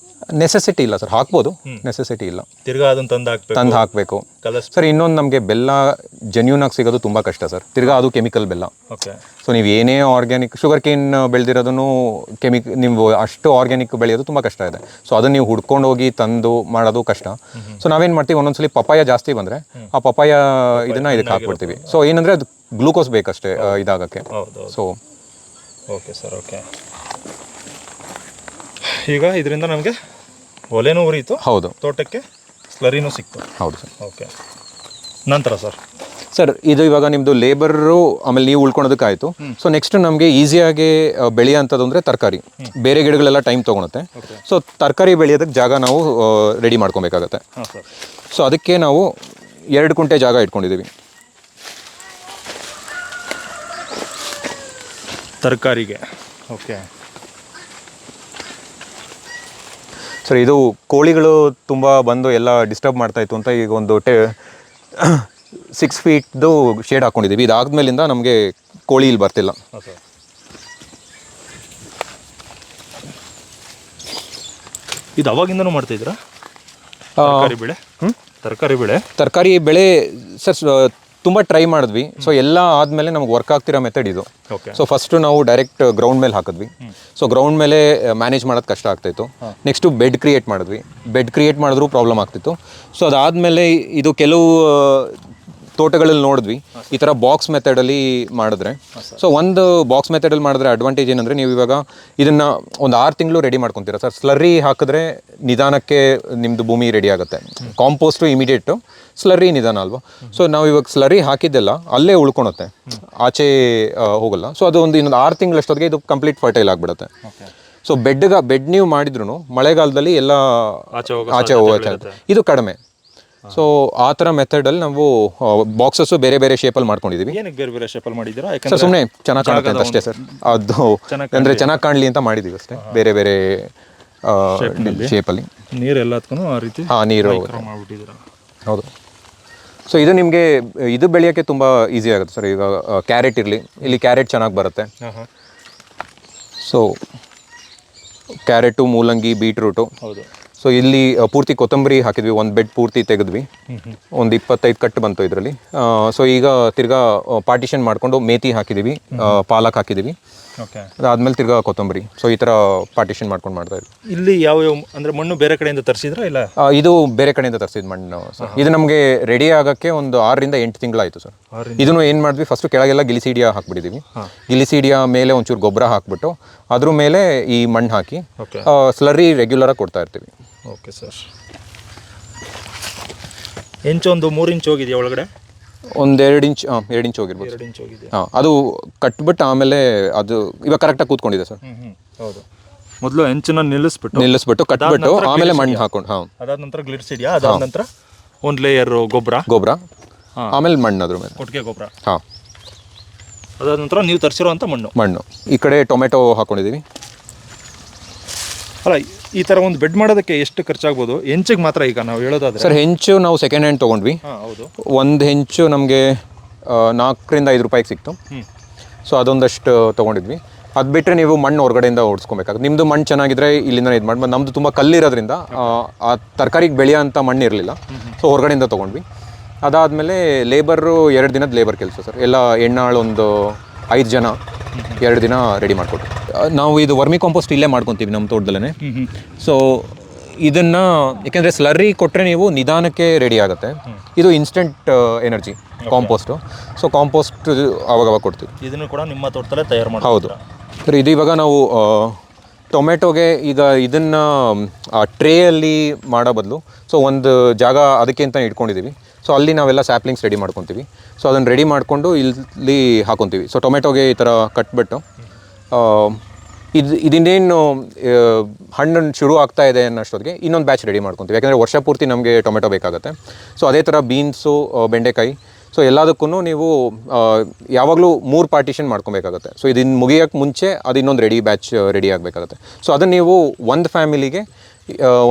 ನೆಸೆಸಿಟಿ ಇಲ್ಲ ಸರ್, ಹಾಕ್ಬೋದು, ನೆಸೆಸಿಟಿ ಇಲ್ಲ. ತಿರ್ಗಾ ಅದನ್ನು ತಂದು ಹಾಕಬೇಕು ಸರ್. ಇನ್ನೊಂದು ನಮಗೆ ಬೆಲ್ಲ ಜೆನ್ಯೂನ್ ಆಗಿ ಸಿಗೋದು ತುಂಬ ಕಷ್ಟ ಸರ್. ತಿರ್ಗಾ ಅದು ಕೆಮಿಕಲ್ ಬೆಲ್ಲ. ಓಕೆ. ಸೊ ನೀವು ಏನೇ ಆರ್ಗ್ಯಾನಿಕ್ ಶುಗರ್ ಕೇನ್ ಬೆಳೆದಿರೋದನ್ನು ನೀವು ಅಷ್ಟು ಆರ್ಗ್ಯಾನಿಕ್ ಬೆಳೆಯೋದು ತುಂಬ ಕಷ್ಟ ಇದೆ. ಸೊ ಅದನ್ನು ನೀವು ಹುಡ್ಕೊಂಡು ಹೋಗಿ ತಂದು ಮಾಡೋದು ಕಷ್ಟ. ಸೊ ನಾವೇನು ಮಾಡ್ತೀವಿ, ಒಂದೊಂದ್ಸಲಿ ಪಪಾಯ ಜಾಸ್ತಿ ಬಂದರೆ ಆ ಪಪಾಯ ಇದನ್ನು ಇದಕ್ಕೆ ಹಾಕ್ಬಿಡ್ತೀವಿ. ಸೊ ಏನಂದರೆ ಅದು ಗ್ಲೂಕೋಸ್ ಬೇಕಷ್ಟೇ ಇದಾಗಕ್ಕೆ. So okay sir. ಓಕೆ. ಈಗ ಇದರಿಂದ ನಮಗೆ ಒಲೆನೂ ಉರಿಯಿತು. ಹೌದು. ತೋಟಕ್ಕೆ ಸ್ಲರಿನೂ ಸಿಕ್ತು. ಹೌದು ಸರ್. ಓಕೆ. ನಂತರ ಸರ್ ಇದು ಇವಾಗ ನಿಮ್ಮದು ಲೇಬರು ಆಮೇಲೆ ನೀವು ಉಳ್ಕೊಳೋದಕ್ಕಾಯಿತು. ಸೊ ನೆಕ್ಸ್ಟ್ ನಮಗೆ ಈಸಿಯಾಗಿ ಬೆಳೆಯೋಂಥದ್ದು ಅಂದರೆ ತರಕಾರಿ. ಬೇರೆ ಗಿಡಗಳೆಲ್ಲ ಟೈಮ್ ತೊಗೊಳುತ್ತೆ. ಸೊ ತರಕಾರಿ ಬೆಳೆಯೋದಕ್ಕೆ ಜಾಗ ನಾವು ರೆಡಿ ಮಾಡ್ಕೊಬೇಕಾಗತ್ತೆ. ಸೊ ಅದಕ್ಕೆ ನಾವು 2 ಕುಂಟೆ ಜಾಗ ಇಟ್ಕೊಂಡಿದ್ದೀವಿ ತರಕಾರಿಗೆ. ಓಕೆ. ಸರ್ ಇದು ಕೋಳಿಗಳು ತುಂಬ ಬಂದು ಎಲ್ಲ ಡಿಸ್ಟರ್ಬ್ ಮಾಡ್ತಾಯಿತ್ತು ಅಂತ ಈಗ ಒಂದು 6 feetದು ಶೇಡ್ ಹಾಕ್ಕೊಂಡಿದ್ದೀವಿ. ಇದಾದ್ಮೇಲಿಂದ ನಮಗೆ ಕೋಳಿ ಇಲ್ಲಿ ಬರ್ತಿಲ್ಲ. ಇದು ಅವಾಗಿಂದನೂ ಮಾಡ್ತಾಯಿದ್ದೀರಾ ತರಕಾರಿ ಬೆಳೆ? ಸರ್ ತುಂಬ ಟ್ರೈ ಮಾಡಿದ್ವಿ. ಸೊ ಎಲ್ಲ ಆದಮೇಲೆ ನಮ್ಗೆ ವರ್ಕ್ ಆಗ್ತಿರೋ ಮೆಥಡ್ ಇದು. ಸೊ ಫಸ್ಟು ನಾವು ಡೈರೆಕ್ಟ್ ಗ್ರೌಂಡ್ ಮೇಲೆ ಹಾಕಿದ್ವಿ. ಸೊ ಗ್ರೌಂಡ್ ಮೇಲೆ ಮ್ಯಾನೇಜ್ ಮಾಡೋದು ಕಷ್ಟ ಆಗ್ತಾಯಿತ್ತು. ನೆಕ್ಸ್ಟು ಬೆಡ್ ಕ್ರಿಯೇಟ್ ಮಾಡಿದ್ರೂ ಪ್ರಾಬ್ಲಮ್ ಆಗ್ತಿತ್ತು. ಸೊ ಅದಾದಮೇಲೆ ಇದು ಕೆಲವು ತೋಟಗಳಲ್ಲಿ ನೋಡಿದ್ವಿ ಈ ಥರ ಬಾಕ್ಸ್ ಮೆಥಡಲ್ಲಿ ಮಾಡಿದ್ರೆ. ಸೊ ಒಂದು ಬಾಕ್ಸ್ ಮೆಥಡಲ್ಲಿ ಮಾಡಿದ್ರೆ ಅಡ್ವಾಂಟೇಜ್ ಏನಂದರೆ, ನೀವು ಇವಾಗ ಇದನ್ನು ಒಂದು 6 ತಿಂಗಳು ರೆಡಿ ಮಾಡ್ಕೊತೀರಾ ಸರ್. ಸ್ಲರ್ರಿ ಹಾಕಿದ್ರೆ ನಿಧಾನಕ್ಕೆ ನಿಮ್ಮದು ಭೂಮಿ ರೆಡಿ ಆಗುತ್ತೆ. ಕಾಂಪೋಸ್ಟು ಇಮಿಡಿಯೇಟು, ಸ್ಲರ್ರಿ ನಿಧಾನ ಅಲ್ವಾ. ಸೊ ನಾವು ಇವಾಗ ಸ್ಲರ್ರಿ ಹಾಕಿದ್ದೆಲ್ಲ ಅಲ್ಲೇ ಉಳ್ಕೊಳುತ್ತೆ, ಆಚೆ ಹೋಗಲ್ಲ. ಸೊ ಅದು ಇನ್ನೊಂದು 6 ತಿಂಗಳಷ್ಟೊತ್ತಿಗೆ ಇದು ಕಂಪ್ಲೀಟ್ ಫರ್ಟೈಲ್ ಆಗಿಬಿಡುತ್ತೆ. ಸೊ ಬೆಡ್ ನೀವು ಮಾಡಿದ್ರು ಮಳೆಗಾಲದಲ್ಲಿ ಎಲ್ಲ ಆಚೆ ಹೋಗುತ್ತೆ, ಇದು ಕಡಿಮೆ. ಸೊ ಆ ಥರ ಮೆಥಡಲ್ಲಿ ನಾವು ಬಾಕ್ಸಸ್ಸು ಬೇರೆ ಬೇರೆ ಶೇಪಲ್ಲಿ ಮಾಡ್ಕೊಂಡಿದ್ದೀವಿ. ಏನಕ್ಕೆ ಬೇರೆ ಬೇರೆ ಶೇಪಲ್ಲಿ ಮಾಡಿದ್ದೀರಾ? ಸರ್ ಸುಮ್ಮನೆ ಚೆನ್ನಾಗಿ ಕಾಣುತ್ತೆ ಅಂತ ಅಷ್ಟೇ ಸರ್. ಅದು ಅಂದರೆ ಚೆನ್ನಾಗಿ ಕಾಣಲಿ ಅಂತ ಮಾಡಿದ್ದೀವಿ ಅಷ್ಟೇ, ಬೇರೆ ಬೇರೆ ಶೇಪಲ್ಲಿ. ನೀರು ಎಲ್ಲದಕ್ಕೂ ಆ ರೀತಿ ನೀರು ಮಾಡಿಬಿಟ್ಟಿದ್ದೀರಾ? ಹೌದು. ಸೊ ಇದು ನಿಮಗೆ ಇದು ಬೆಳೆಯೋಕ್ಕೆ ತುಂಬ ಈಸಿ ಆಗುತ್ತೆ ಸರ್. ಈಗ ಕ್ಯಾರೆಟ್ ಇರಲಿ, ಇಲ್ಲಿ ಕ್ಯಾರೆಟ್ ಚೆನ್ನಾಗಿ ಬರುತ್ತೆ. ಸೊ ಕ್ಯಾರೆಟು, ಮೂಲಂಗಿ, ಬೀಟ್ರೂಟು. ಹೌದು. ಸೊ ಇಲ್ಲಿ ಪೂರ್ತಿ ಕೊತ್ತಂಬರಿ ಹಾಕಿದ್ವಿ, ಒಂದು ಬೆಡ್ ಪೂರ್ತಿ ತೆಗೆದ್ವಿ, ಒಂದು 25 ಕಟ್ಟು ಬಂತು ಇದರಲ್ಲಿ. ಸೊ ಈಗ ತಿರ್ಗಾ ಪಾರ್ಟಿಷನ್ ಮಾಡಿಕೊಂಡು ಮೇಥಿ ಹಾಕಿದ್ದೀವಿ, ಪಾಲಕ್ ಹಾಕಿದ್ದೀವಿ. ಅದಾದ್ಮೇಲೆ ತಿರ್ಗಾ ಕೊತ್ತಂಬರಿ. ಸೊ ಈ ಥರ ಪಾರ್ಟಿಷನ್ ಮಾಡ್ಕೊಂಡು ಮಾಡ್ತಾ ಇದ್ವಿ. ಇಲ್ಲಿ ಯಾವ ಅಂದರೆ ಮಣ್ಣು ಬೇರೆ ಕಡೆಯಿಂದ ತರಿಸಿದ್ರಾ ಇಲ್ಲ? ಇದು ಬೇರೆ ಕಡೆಯಿಂದ ತರಿಸಿದ ಮಣ್ಣು ಸರ್. ಇದು ನಮಗೆ ರೆಡಿ ಆಗೋಕ್ಕೆ ಒಂದು 6 ರಿಂದ 8 ತಿಂಗಳಾಯಿತು ಸರ್. ಇದನ್ನು ಏನು ಮಾಡಿದ್ವಿ, ಫಸ್ಟು ಕೆಳಗೆಲ್ಲ ಗಿಲಿಸೀಡಿಯಾ ಹಾಕ್ಬಿಟ್ಟಿದ್ದೀವಿ. ಗಿಲಿಸೀಡಿಯಾ ಮೇಲೆ ಒಂಚೂರು ಗೊಬ್ಬರ ಹಾಕ್ಬಿಟ್ಟು ಅದ್ರ ಮೇಲೆ ಈ ಮಣ್ಣು ಹಾಕಿ ಸ್ಲರ್ರಿ ರೆಗ್ಯುಲರಾಗಿ ಕೊಡ್ತಾ ಇರ್ತೀವಿ. Okay sir. ಇಂಚು ಒಂದು 3 ಇಂಚ್ ಹೋಗಿದೆಯಾ ಒಳಗಡೆ? ಒಂದು 2 ಇಂಚ್ 2 ಇಂಚ್ ಹೋಗಿರ್ಬೋದು. 2 ಇಂಚ್ ಹೋಗಿದೆ. ಅದು ಕಟ್ಬಿಟ್ಟು ಆಮೇಲೆ ಅದು ಇವಾಗ ಕರೆಕ್ಟಾಗಿ ಕೂತ್ಕೊಂಡಿದೆ ಸರ್. ಹೌದು. ಮೊದಲು ಹೆಂಚನ್ನ ನಿಲ್ಲಿಸ್ಬಿಟ್ಟು ಕಟ್ಬಿಟ್ಟು ಆಮೇಲೆ ಮಣ್ಣು ಹಾಕೊಂಡು, ಅದಾದ ನಂತರ ಗ್ಲಿರ್ಸಿಡಿಯಾ, ಅದಾದ ನಂತರ ಒಂದು ಲೇಯರ್ ಗೊಬ್ಬರ, ಆಮೇಲೆ ಮಣ್ಣು ಅದ್ರ ಮೇಲೆ ಕೊಟ್ಟಿಗೆ ಗೊಬ್ಬರ. ಅದಾದ ನಂತರ ನೀವು ತರಿಸಿರುವಂಥ ಮಣ್ಣು. ಈ ಕಡೆ ಟೊಮೆಟೊ ಹಾಕೊಂಡಿದ್ದೀವಿ. ಅಲ್ಲ, ಈ ಥರ ಒಂದು ಬೆಡ್ ಮಾಡೋದಕ್ಕೆ ಎಷ್ಟು ಖರ್ಚಾಗ್ಬೋದು? ಹೆಂಚಿಗೆ ಮಾತ್ರ ಈಗ ನಾವು ಹೇಳೋದಾದ್ರೆ ಸರ್, ಹೆಂಚು ನಾವು ಸೆಕೆಂಡ್ ಹ್ಯಾಂಡ್ ತೊಗೊಂಡ್ವಿ. ಹೌದು. ಒಂದು ಹೆಂಚು ನಮಗೆ 4 ರಿಂದ 5 ರೂಪಾಯಿಗೆ ಸಿಕ್ತು. ಸೊ ಅದೊಂದಷ್ಟು ತೊಗೊಂಡಿದ್ವಿ. ಅದು ಬಿಟ್ಟರೆ ನೀವು ಮಣ್ಣು ಹೊರಗಡೆಯಿಂದ ಓಡಿಸ್ಕೊಬೇಕಾಗುತ್ತೆ. ನಿಮ್ಮದು ಮಣ್ಣು ಚೆನ್ನಾಗಿದ್ರೆ ಇಲ್ಲಿಂದ ಇದು ಮಾಡಿ. ನಮ್ಮದು ತುಂಬ ಕಲ್ಲಿರೋದ್ರಿಂದ ಆ ತರಕಾರಿಗೆ ಬೆಳೆಯೋ ಅಂಥ ಮಣ್ಣು ಇರಲಿಲ್ಲ. ಸೊ ಹೊರಗಡೆಯಿಂದ ತೊಗೊಂಡ್ವಿ. ಅದಾದಮೇಲೆ ಲೇಬರು 2 ದಿನದ ಲೇಬರ್ ಕೆಲಸ ಸರ್. ಎಲ್ಲ ಹೆಣ್ಣಾಳು ಒಂದು 5 ಜನ 2 ದಿನ ರೆಡಿ ಮಾಡಿಕೊಟ್ರು. ನಾವು ಇದು ವರ್ಮಿ ಕಾಂಪೋಸ್ಟ್ ಇಲ್ಲೇ ಮಾಡ್ಕೊತೀವಿ ನಮ್ಮ ತೋಟದಲ್ಲೇ. ಸೊ ಇದನ್ನು ಯಾಕೆಂದರೆ ಸ್ಲರ್ರಿ ಕೊಟ್ಟರೆ ನೀವು ನಿಧಾನಕ್ಕೆ ರೆಡಿ ಆಗುತ್ತೆ. ಇದು instant energy compost. So compost ಅವಾಗವಾಗ ಕೊಡ್ತೀವಿ. ಇದನ್ನು ಕೂಡ ನಿಮ್ಮ ತೋಟದಲ್ಲೇ ತಯಾರು ಮಾಡಿ? ಹೌದು ಸರ್. ಇದು ಇವಾಗ ನಾವು ಟೊಮೆಟೊಗೆ ಈಗ ಇದನ್ನು ಟ್ರೇಯಲ್ಲಿ ಮಾಡೋ ಬದಲು ಸೊ ಒಂದು ಜಾಗ ಅದಕ್ಕೆ ಅಂತ ಇಟ್ಕೊಂಡಿದ್ದೀವಿ. ಸೊ ಅಲ್ಲಿ ನಾವೆಲ್ಲ ಸ್ಯಾಪ್ಲಿಂಗ್ಸ್ ರೆಡಿ ಮಾಡ್ಕೊತೀವಿ. ಸೊ ಅದನ್ನು ರೆಡಿ ಮಾಡಿಕೊಂಡು ಇಲ್ಲಿ ಹಾಕೊತೀವಿ. ಸೊ ಟೊಮೆಟೊಗೆ ಈ ಥರ ಕಟ್ಬಿಟ್ಟು ಇದನ್ನೇನು ಹಣ್ಣು ಶುರು ಆಗ್ತಾ ಇದೆ ಅನ್ನೋಷ್ಟೊತ್ತಿಗೆ ಇನ್ನೊಂದು ಬ್ಯಾಚ್ ರೆಡಿ ಮಾಡ್ಕೊತೀವಿ. ಯಾಕಂದರೆ ವರ್ಷ ಪೂರ್ತಿ ನಮಗೆ ಟೊಮೆಟೊ ಬೇಕಾಗುತ್ತೆ. ಸೊ ಅದೇ ಥರ ಬೀನ್ಸು, ಬೆಂಡೆಕಾಯಿ, ಸೊ ಎಲ್ಲದಕ್ಕೂ ನೀವು ಯಾವಾಗಲೂ 3 ಪಾರ್ಟಿಷನ್ ಮಾಡ್ಕೊಬೇಕಾಗುತ್ತೆ. ಸೊ ಇದನ್ನು ಮುಗಿಯೋಕ್ಕೆ ಮುಂಚೆ ಅದು ಇನ್ನೊಂದು ಬ್ಯಾಚ್ ರೆಡಿ ಆಗಬೇಕಾಗುತ್ತೆ. ಸೊ ಅದನ್ನು ನೀವು ಒಂದು ಫ್ಯಾಮಿಲಿಗೆ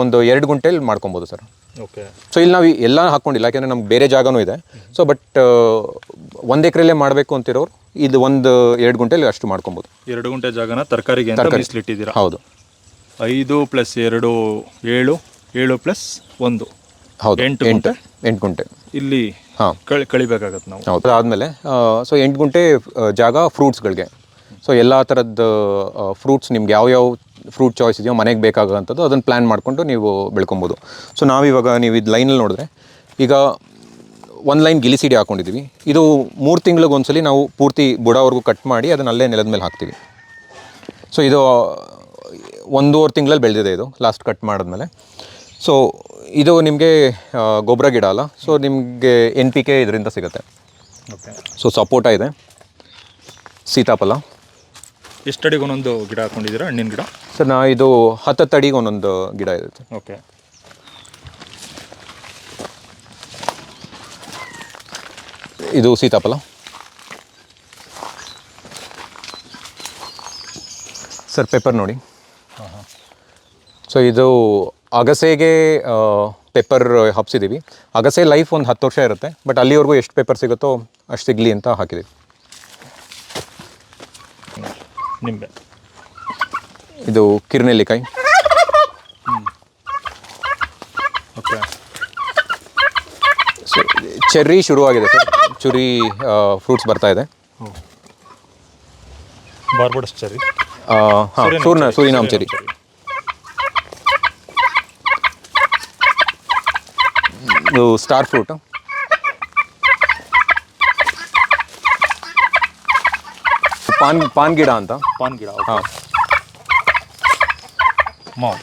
ಒಂದು 2 ಗುಂಟೆಲಿ ಮಾಡ್ಕೊಬೋದು ಸರ್. ಓಕೆ. ಸೊ ಇಲ್ಲಿ ನಾವು ಎಲ್ಲ ಹಾಕ್ಕೊಂಡಿಲ್ಲ, ಯಾಕೆಂದರೆ ನಮ್ಗೆ ಬೇರೆ ಜಾಗನೂ ಇದೆ. ಸೊ ಬಟ್ 1 ಎಕರೆಲ್ಲೇ ಮಾಡಬೇಕು ಅಂತಿರೋರು ಇದು 1-2 ಗುಂಟೆಲಿ ಅಷ್ಟು ಮಾಡ್ಕೊಬೋದು. 2 ಗುಂಟೆ ಜಾಗನ ತರಕಾರಿಗೆ ಅಂತ ಮೀಸಲಿಟ್ಟಿದ್ದೀರಾ? ಹೌದು. 5 + 2 7, 7 + 1 ಹೌದು 8 ಗುಂಟೆ ಇಲ್ಲಿ ಕಳಿಬೇಕಾಗತ್ತೆ ನಾವು. ಹೌದು. ಅದಾದಮೇಲೆ ಸೊ 8 ಗುಂಟೆ ಜಾಗ ಫ್ರೂಟ್ಸ್ಗಳಿಗೆ. ಸೊ ಎಲ್ಲ ಥರದ್ದು ಫ್ರೂಟ್ಸ್ ನಿಮ್ಗೆ ಯಾವ್ಯಾವ ಫ್ರೂಟ್ ಚಾಯ್ಸ್ ಇದೆಯೋ ಮನೆಗೆ ಬೇಕಾಗೋಂಥದ್ದು ಅದನ್ನು ಪ್ಲ್ಯಾನ್ ಮಾಡಿಕೊಂಡು ನೀವು ಬೆಳ್ಕೊಬೋದು. ಸೊ ನಾವಿವಾಗ ನೀವು ಇದು ಲೈನಲ್ಲಿ ನೋಡಿದ್ರೆ ಈಗ 1 ಲೈನ್ ಗಿಲಿಸಿಡಿ ಹಾಕ್ಕೊಂಡಿದ್ದೀವಿ. ಇದು 3 ತಿಂಗಳಿಗೆ ಒಂದ್ಸಲಿ ನಾವು ಪೂರ್ತಿ ಬುಡವರೆಗೂ ಕಟ್ ಮಾಡಿ ಅದನ್ನ ಅಲ್ಲೇ ನೆಲದ ಮೇಲೆ ಹಾಕ್ತೀವಿ. ಸೊ ಇದು 1.5 ತಿಂಗಳಲ್ಲಿ ಬೆಳೆದಿದೆ ಇದು ಲಾಸ್ಟ್ ಕಟ್ ಮಾಡಿದ್ಮೇಲೆ. ಸೊ ಇದು ನಿಮಗೆ ಗೊಬ್ಬರ ಗಿಡ ಅಲ್ಲ. ಸೊ ನಿಮಗೆ NPK ಇದರಿಂದ ಸಿಗುತ್ತೆ. ಓಕೆ. ಸೊ ಸಪೋಟ ಇದೆ, ಸೀತಾಫಲ. ಎಷ್ಟು ಅಡಿಗೆ ಒಂದೊಂದು ಗಿಡ ಹಾಕ್ಕೊಂಡಿದ್ದೀರಾ ಹಣ್ಣಿನ ಗಿಡ? ಸರ್ ಇದು 10 ಅಡಿಗೆ ಒಂದೊಂದು ಗಿಡ ಇರುತ್ತೆ. ಓಕೆ. ಇದು ಸೀತಾಫಲ ಸರ್. ಪೆಪ್ಪರ್ ನೋಡಿ. ಸೊ ಇದು ಅಗಸೆಗೆ ಪೆಪ್ಪರ್ ಹಬ್ಸಿದ್ದೀವಿ. ಅಗಸೆ ಲೈಫ್ ಒಂದು 10 ವರ್ಷ ಇರುತ್ತೆ. ಬಟ್ ಅಲ್ಲಿವರೆಗೂ ಎಷ್ಟು ಪೆಪ್ಪರ್ ಸಿಗುತ್ತೋ ಅಷ್ಟು ಸಿಗಲಿ ಅಂತ ಹಾಕಿದ್ದೀವಿ. ನಿಂಬೆ. ಇದು ಕಿರ್ನೆಲ್ಲಿಕಾಯಿ. ಓಕೆ. ಸೊ ಚೆರ್ರಿ ಶುರುವಾಗಿದೆ ಸರ್. ಚುರಿ ಫ್ರೂಟ್ಸ್ ಬರ್ತಾ ಇದೆ. ಬಾರ್ಬಡಸ್ ಚೆರ್ರಿ. Suriname cherry. ಇದು ಸ್ಟಾರ್ ಫ್ರೂಟು. ಪಾನ್ ಗಿಡ ಅಂತ. ಪಾನ್ ಗಿಡ. ಹಾಂ. ಮಾವು.